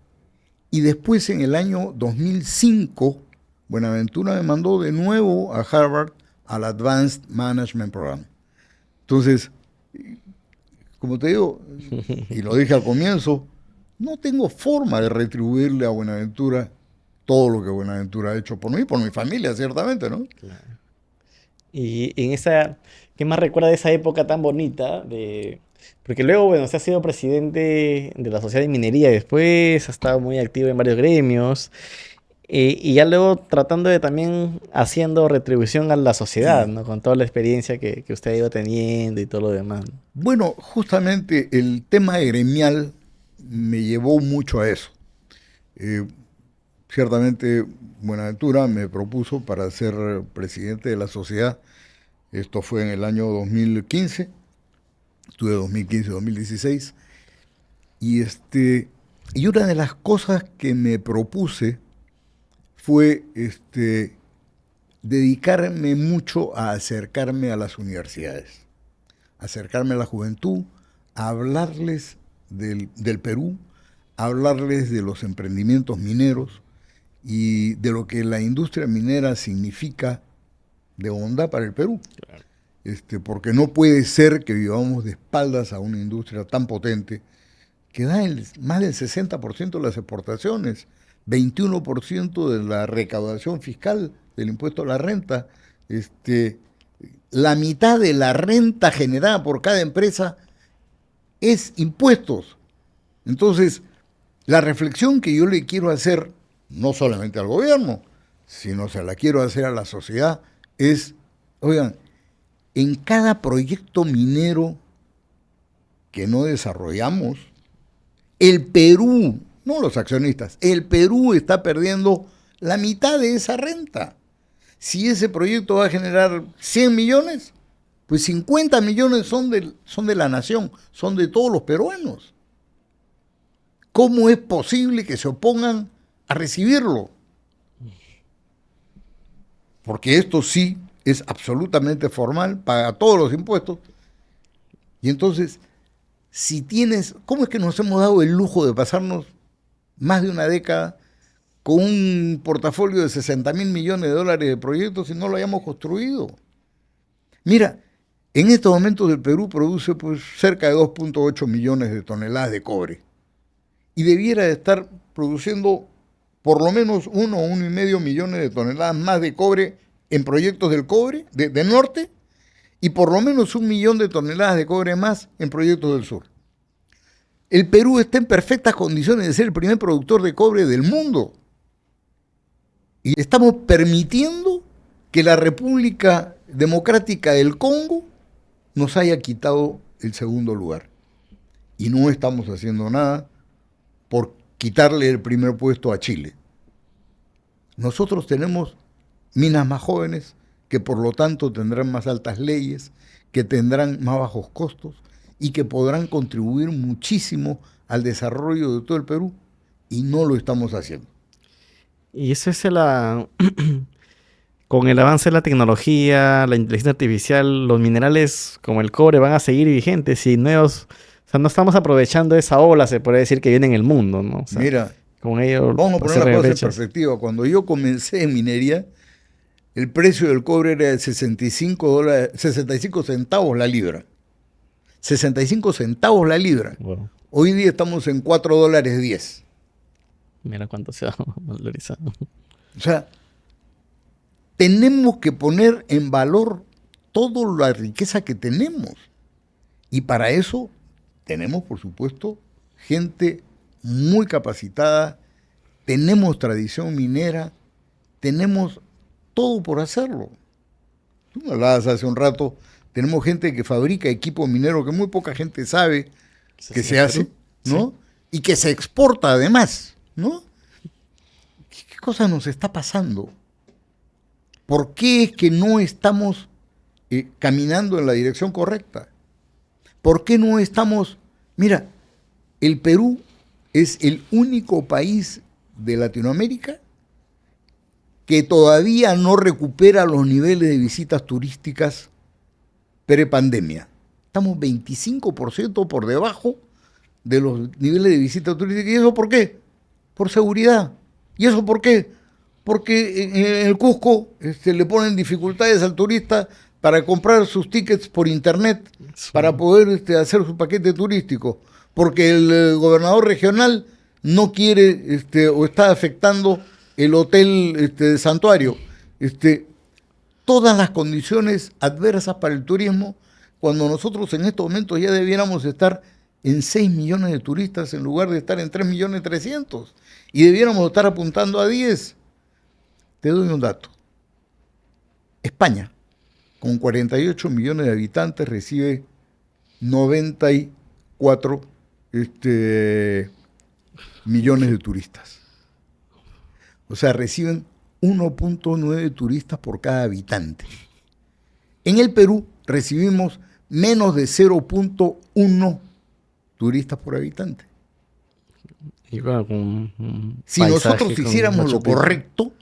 Y después en el año 2005, Buenaventura me mandó de nuevo a Harvard al Advanced Management Program. Entonces, como te digo, y lo dije al comienzo, no tengo forma de retribuirle a Buenaventura todo lo que Buenaventura ha hecho por mí, por mi familia, ciertamente, ¿no? Claro. Y en ¿qué más recuerda de esa época tan bonita? Porque luego, bueno, usted ha sido presidente de la Sociedad de Minería después, ha estado muy activo en varios gremios, y ya luego tratando de también haciendo retribución a la sociedad, ¿no? Con toda la experiencia que usted ha ido teniendo y todo lo demás, ¿no? Bueno, justamente el tema gremial me llevó mucho a eso. Eh, Ciertamente, Buenaventura me propuso para ser presidente de la sociedad. Esto fue en el año 2015, estuve 2015-2016, y una de las cosas que me propuse fue dedicarme mucho a acercarme a las universidades, acercarme a la juventud, a hablarles del Perú, a hablarles de los emprendimientos mineros y de lo que la industria minera significa de bondad para el Perú. Claro. Porque no puede ser que vivamos de espaldas a una industria tan potente que da más del 60% de las exportaciones, 21% de la recaudación fiscal del impuesto a la renta, la mitad de la renta generada por cada empresa es impuestos. Entonces, la reflexión que yo le quiero hacer, no solamente al gobierno, sino se la quiero hacer a la sociedad, es, oigan, en cada proyecto minero que no desarrollamos, el Perú, no los accionistas, el Perú está perdiendo la mitad de esa renta. Si ese proyecto va a generar 100 millones, pues 50 millones son de la nación, son de todos los peruanos. ¿Cómo es posible que se opongan a recibirlo? Porque esto sí es absolutamente formal, paga todos los impuestos. Y entonces, si tienes, ¿cómo es que nos hemos dado el lujo de pasarnos más de una década con un portafolio de 60.000 millones de dólares de proyectos y no lo hayamos construido? Mira, en estos momentos el Perú produce pues cerca de 2.8 millones de toneladas de cobre y debiera de estar produciendo por lo menos 1 o 1,5 millones de toneladas más de cobre en proyectos del cobre, del norte, y por lo menos 1 millón de toneladas de cobre más en proyectos del sur. El Perú está en perfectas condiciones de ser el primer productor de cobre del mundo. Y estamos permitiendo que la República Democrática del Congo nos haya quitado el segundo lugar. Y no estamos haciendo nada por quitarle el primer puesto a Chile. Nosotros tenemos minas más jóvenes, que por lo tanto tendrán más altas leyes, que tendrán más bajos costos y que podrán contribuir muchísimo al desarrollo de todo el Perú, y no lo estamos haciendo. Y eso es con el avance de la tecnología, la inteligencia artificial, los minerales como el cobre van a seguir vigentes y nuevos. O sea, no estamos aprovechando esa ola, se puede decir, que viene en el mundo, ¿no? O sea, Mira, con ello Vamos a poner cerrar la cosa en brechas. perspectiva. Cuando yo comencé en minería, el precio del cobre era de 65 centavos la libra. 65 centavos la libra. Wow, Hoy día estamos en $4.10. mira cuánto se ha valorizado. O sea, tenemos que poner en valor toda la riqueza que tenemos. Y para eso tenemos, por supuesto, gente muy capacitada, tenemos tradición minera, tenemos todo por hacerlo. Tú me hablabas hace un rato, tenemos gente que fabrica equipo minero que muy poca gente sabe que se hace, ¿no? Y que se exporta además, ¿no? ¿Qué cosa nos está pasando? ¿Por qué es que no estamos caminando en la dirección correcta? ¿Por qué no estamos? Mira, el Perú es el único país de Latinoamérica que todavía no recupera los niveles de visitas turísticas prepandemia. Estamos 25% por debajo de los niveles de visitas turísticas. ¿Y eso por qué? Por seguridad. ¿Y eso por qué? Porque en el Cusco le ponen dificultades al turista para comprar sus tickets por internet, sí, para poder hacer su paquete turístico, porque el gobernador regional no quiere o está afectando el hotel de Santuario. Todas las condiciones adversas para el turismo, cuando nosotros en estos momentos ya debiéramos estar en 6 millones de turistas en lugar de estar en 3.300.000, y debiéramos estar apuntando a 10. Te doy un dato. España, con 48 millones de habitantes, recibe 94 millones de turistas. O sea, reciben 1.9 turistas por cada habitante. En el Perú recibimos menos de 0.1 turistas por habitante. Y bueno, con si nosotros hiciéramos lo correcto,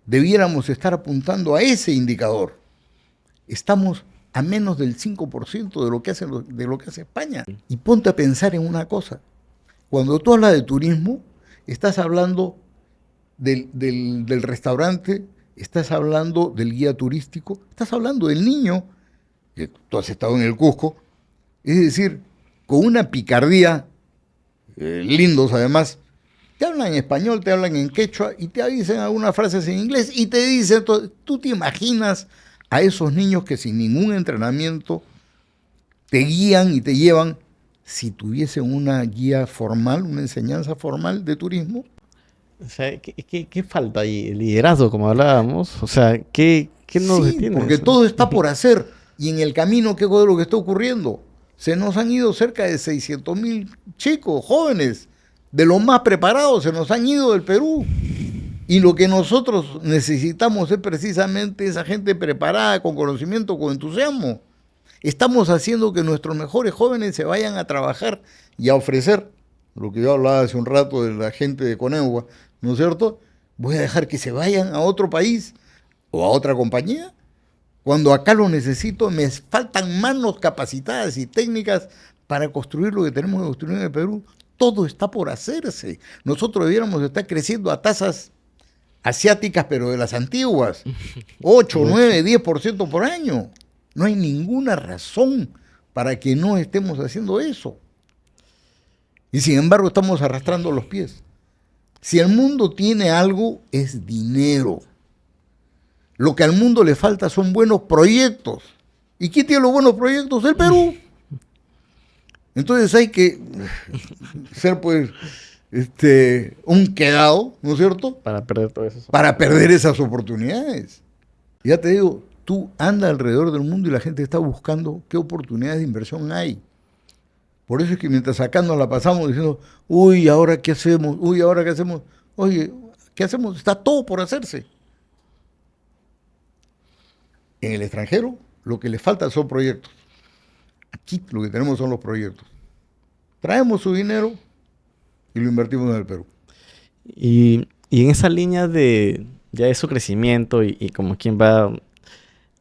debiéramos estar apuntando a ese indicador. Estamos a menos del 5% de lo que hace España. Y ponte a pensar en una cosa. Cuando tú hablas de turismo, estás hablando del restaurante, estás hablando del guía turístico, estás hablando del niño, que tú has estado en el Cusco, es decir, con una picardía, lindos además, te hablan en español, te hablan en quechua y te dicen algunas frases en inglés y te dicen, tú te imaginas a esos niños que sin ningún entrenamiento te guían y te llevan, si tuviesen una guía formal, una enseñanza formal de turismo. O sea, ¿qué falta ahí? El liderazgo, como hablábamos. O sea, ¿qué nos detiene? Porque eso? todo está por hacer. Y en el camino, ¿qué es lo que está ocurriendo? Se nos han ido cerca de 600.000 chicos, jóvenes, de los más preparados, se nos han ido del Perú. Y lo que nosotros necesitamos es precisamente esa gente preparada, con conocimiento, con entusiasmo. Estamos haciendo que nuestros mejores jóvenes se vayan a trabajar y a ofrecer, lo que yo hablaba hace un rato de la gente de Conegua, ¿no es cierto? Voy a dejar que se vayan a otro país o a otra compañía. Cuando acá lo necesito, me faltan manos capacitadas y técnicas para construir lo que tenemos que construir en el Perú. Todo está por hacerse. Nosotros debiéramos estar creciendo a tasas asiáticas, pero de las antiguas. 8, 9, 10% por año. No hay ninguna razón para que no estemos haciendo eso. Y sin embargo estamos arrastrando los pies. Si el mundo tiene algo, es dinero. Lo que al mundo le falta son buenos proyectos. ¿Y quién tiene los buenos proyectos? El Perú. Entonces hay que ser pues un quedado, ¿no es cierto? Para perder todo eso. Para perder esas oportunidades. Ya te digo, tú anda alrededor del mundo y la gente está buscando qué oportunidades de inversión hay. Por eso es que mientras acá nos la pasamos diciendo, uy, ¿ahora qué hacemos? Uy, ¿ahora qué hacemos? Oye, ¿qué hacemos? Está todo por hacerse. En el extranjero lo que le falta son proyectos. Aquí lo que tenemos son los proyectos. Traemos su dinero y lo invertimos en el Perú. Y en esa línea de su crecimiento y como quien va,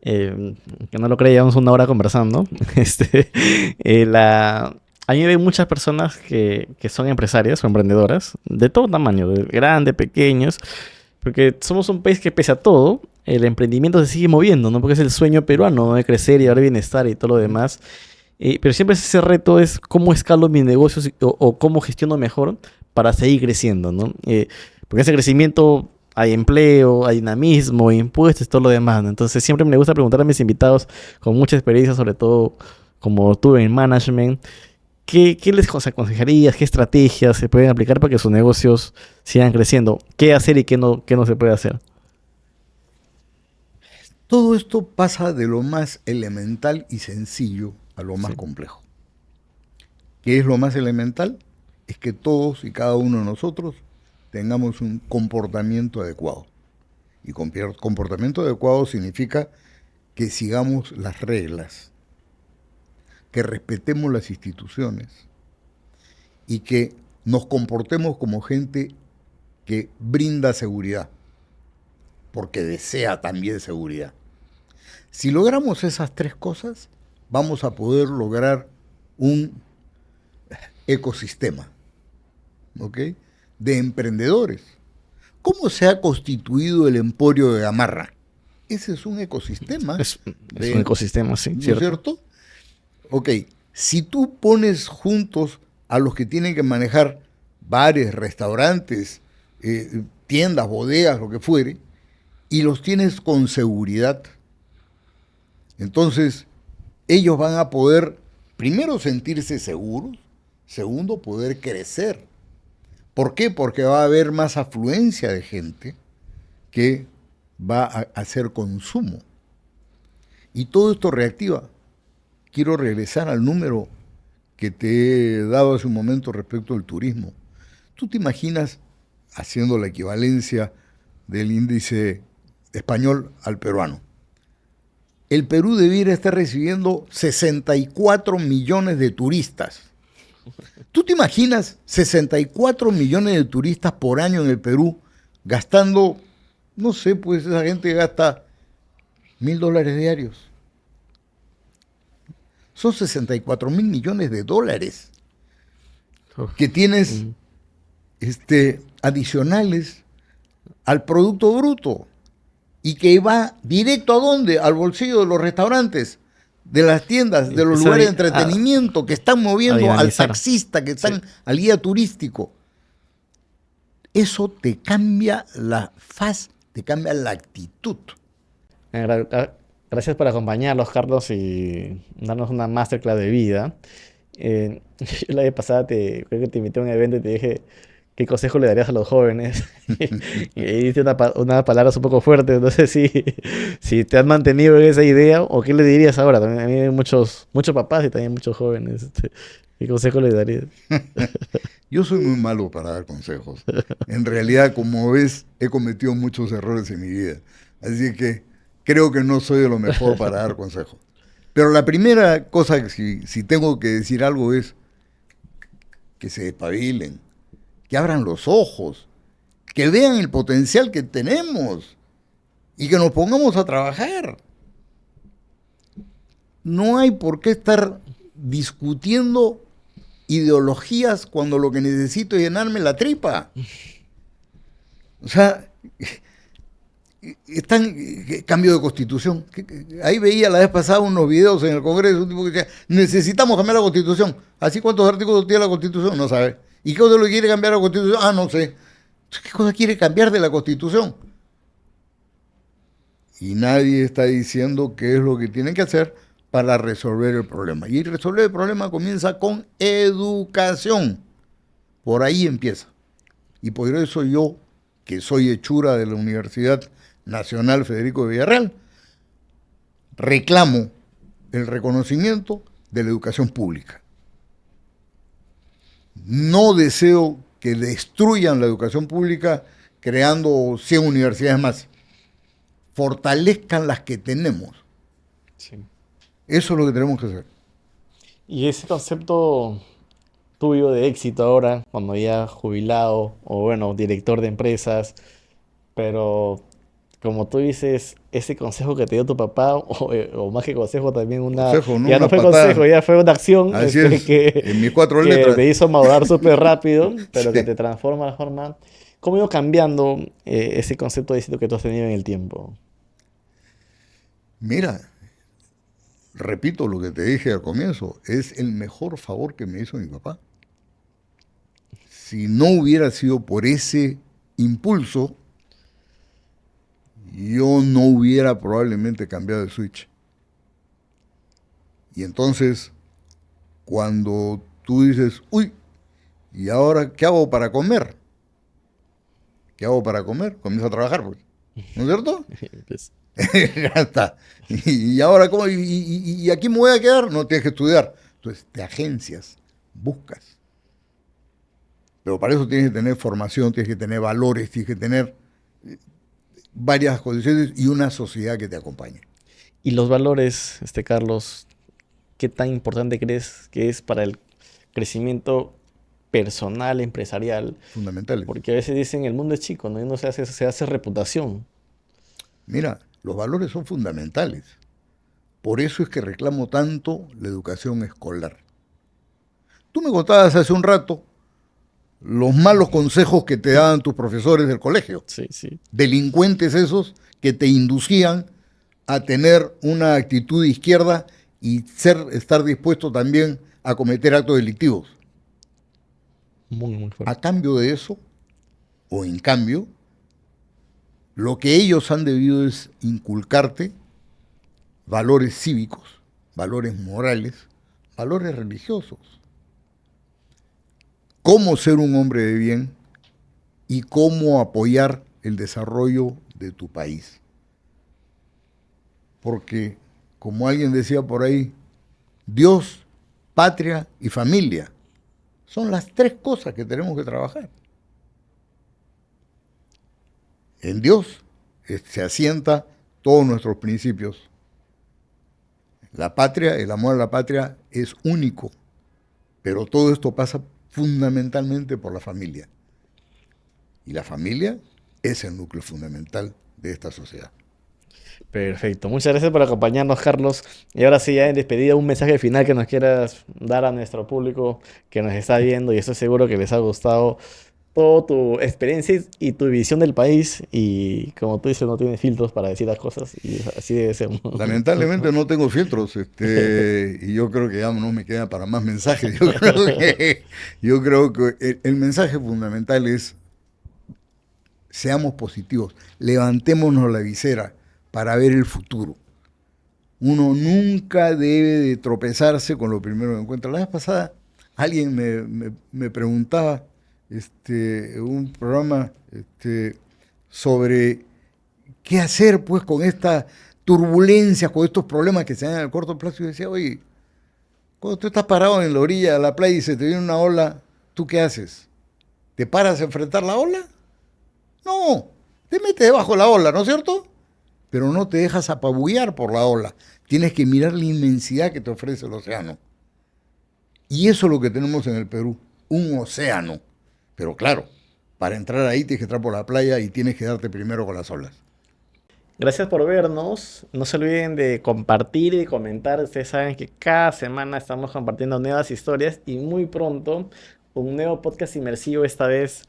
que no lo creía, llevamos una hora conversando, a mí me ven muchas personas que son empresarias o emprendedoras, de todo tamaño, de grandes, pequeños, porque somos un país que pese a todo, el emprendimiento se sigue moviendo, ¿no? Porque es el sueño peruano, ¿no? De crecer y dar bienestar y todo lo demás. Pero siempre ese reto es cómo escalo mis negocios o cómo gestiono mejor para seguir creciendo, ¿no? Porque ese crecimiento hay empleo, hay dinamismo, impuestos, todo lo demás, ¿no? Entonces siempre me gusta preguntar a mis invitados con mucha experiencia, sobre todo como tuve en management, ¿qué les aconsejarías? ¿Qué estrategias se pueden aplicar para que sus negocios sigan creciendo? ¿Qué hacer y qué no se puede hacer? Todo esto pasa de lo más elemental y sencillo a lo más Sí. complejo. ¿Qué es lo más elemental? Es que todos y cada uno de nosotros tengamos un comportamiento adecuado. Y comportamiento adecuado significa que sigamos las reglas, que respetemos las instituciones y que nos comportemos como gente que brinda seguridad, porque desea también seguridad. Si logramos esas tres cosas, vamos a poder lograr un ecosistema, ¿ok? De emprendedores. ¿Cómo se ha constituido el Emporio de Gamarra? Ese es un ecosistema, Es un ecosistema, sí, ¿no es ¿cierto? cierto? Ok, si tú pones juntos a los que tienen que manejar bares, restaurantes, tiendas, bodegas, lo que fuere, y los tienes con seguridad, entonces ellos van a poder, primero, sentirse seguros, segundo, poder crecer. ¿Por qué? Porque va a haber más afluencia de gente que va a hacer consumo. Y todo esto reactiva. Quiero regresar al número que te he dado hace un momento respecto al turismo. ¿Tú te imaginas, haciendo la equivalencia del índice español al peruano? El Perú debiera estar recibiendo 64 millones de turistas. ¿Tú te imaginas 64 millones de turistas por año en el Perú gastando, no sé, pues esa gente gasta $1.000 diarios? Son 64 mil millones de dólares Uf. que tienes Mm. adicionales al Producto Bruto y que va directo ¿a dónde? Al bolsillo de los restaurantes, de las tiendas, de los Empieza lugares de entretenimiento que están a moviendo al dinamizar. taxista, que Sí. están al guía turístico. Eso te cambia la faz, te cambia la actitud. Gracias por acompañarnos, Carlos, y darnos una masterclass de vida. Yo la vez pasada creo que te invité a un evento y te dije, ¿qué consejo le darías a los jóvenes? Y ahí diste unas palabras un poco fuertes. No sé si te has mantenido en esa idea o qué le dirías ahora. También a mí hay muchos papás y también muchos jóvenes. ¿Qué consejo le darías? Yo soy muy malo para dar consejos. En realidad, como ves, he cometido muchos errores en mi vida. Así que creo que no soy de lo mejor para dar consejos. Pero la primera cosa que si tengo que decir algo es que se despabilen, que abran los ojos, que vean el potencial que tenemos y que nos pongamos a trabajar. No hay por qué estar discutiendo ideologías cuando lo que necesito es llenarme la tripa. O sea, están cambio de constitución. Ahí veía la vez pasada unos videos en el Congreso, un tipo que decía, necesitamos cambiar la constitución. ¿Así cuántos artículos tiene la constitución? No sabe. ¿Y qué cosa lo quiere cambiar la constitución? Ah, no sé. ¿Qué cosa quiere cambiar de la constitución? Y nadie está diciendo qué es lo que tienen que hacer para resolver el problema. Y resolver el problema comienza con educación. Por ahí empieza. Y por eso yo, que soy hechura de la Universidad Nacional Federico de Villarreal, reclamo el reconocimiento de la educación pública. No deseo que destruyan la educación pública creando 100 universidades más. Fortalezcan las que tenemos. Sí. Eso es lo que tenemos que hacer. Y ese concepto tuyo de éxito ahora, cuando ya jubilado o bueno, director de empresas, pero como tú dices, ese consejo que te dio tu papá, o más que consejo, también Consejo, ¿no? ya no Una fue patada. consejo, ya fue una acción Así es, en mis 4 que letras. te hizo madurar súper rápido, pero que Sí. te transforma de la forma. ¿Cómo ha ido cambiando ese concepto de éxito que tú has tenido en el tiempo? Mira, repito lo que te dije al comienzo, es el mejor favor que me hizo mi papá. Si no hubiera sido por ese impulso, yo no hubiera probablemente cambiado el switch. Y entonces, cuando tú dices, uy, ¿y ahora qué hago para comer? ¿Qué hago para comer? Comienzo a trabajar, pues. ¿No es cierto? Pues, Ya está. Y ahora, ¿cómo? ¿Y aquí me voy a quedar? No, tienes que estudiar. Entonces, te agencias, buscas. Pero para eso tienes que tener formación, tienes que tener valores, tienes que tener varias condiciones y una sociedad que te acompañe. y los valores, Carlos, ¿qué tan importante crees que es para el crecimiento personal, empresarial? Fundamentales. Porque a veces dicen el mundo es chico, ¿no? Y no se hace reputación. Mira, los valores son fundamentales. Por eso es que reclamo tanto la educación escolar. Tú me contabas hace un rato los malos consejos que te daban tus profesores del colegio. Sí, sí. Delincuentes esos que te inducían a tener una actitud de izquierda y estar dispuesto también a cometer actos delictivos. Muy, muy A fuerte. cambio de eso, o en cambio, lo que ellos han debido es inculcarte valores cívicos, valores morales, valores religiosos. Cómo ser un hombre de bien y cómo apoyar el desarrollo de tu país. Porque, como alguien decía por ahí, Dios, patria y familia son las 3 cosas que tenemos que trabajar. En Dios se asienta todos nuestros principios. La patria, el amor a la patria es único, pero todo esto pasa fundamentalmente por la familia. Y la familia es el núcleo fundamental de esta sociedad. Perfecto. Muchas gracias por acompañarnos, Carlos. Y ahora sí, ya en despedida, un mensaje final que nos quieras dar a nuestro público que nos está viendo y estoy seguro que les ha gustado toda tu experiencia y tu visión del país. Y como tú dices, no tienes filtros para decir las cosas y así debe ser. Lamentablemente no tengo filtros, y yo creo que ya no me queda para más mensajes. Yo creo que el mensaje fundamental es seamos positivos, levantémonos la visera para ver el futuro. Uno nunca debe de tropezarse con lo primero que encuentra. La vez pasada alguien me preguntaba un programa sobre qué hacer pues con esta turbulencia, con estos problemas que se dan al corto plazo. Y decía, oye, cuando tú estás parado en la orilla de la playa y se te viene una ola, ¿tú qué haces? ¿Te paras a enfrentar la ola? No, te metes debajo de la ola, ¿no es cierto? Pero no te dejas apabullar por la ola. Tienes que mirar la inmensidad que te ofrece el océano. Y eso es lo que tenemos en el Perú, un océano. Pero claro, para entrar ahí tienes que entrar por la playa y tienes que darte primero con las olas. Gracias por vernos. No se olviden de compartir y comentar. Ustedes saben que cada semana estamos compartiendo nuevas historias y muy pronto un nuevo podcast inmersivo, esta vez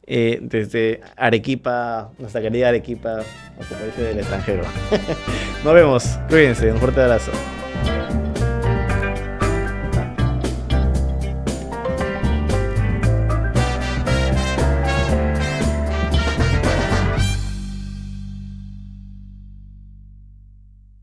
desde Arequipa, nuestra querida Arequipa, nuestro país del extranjero. Nos vemos. Cuídense. Un fuerte abrazo.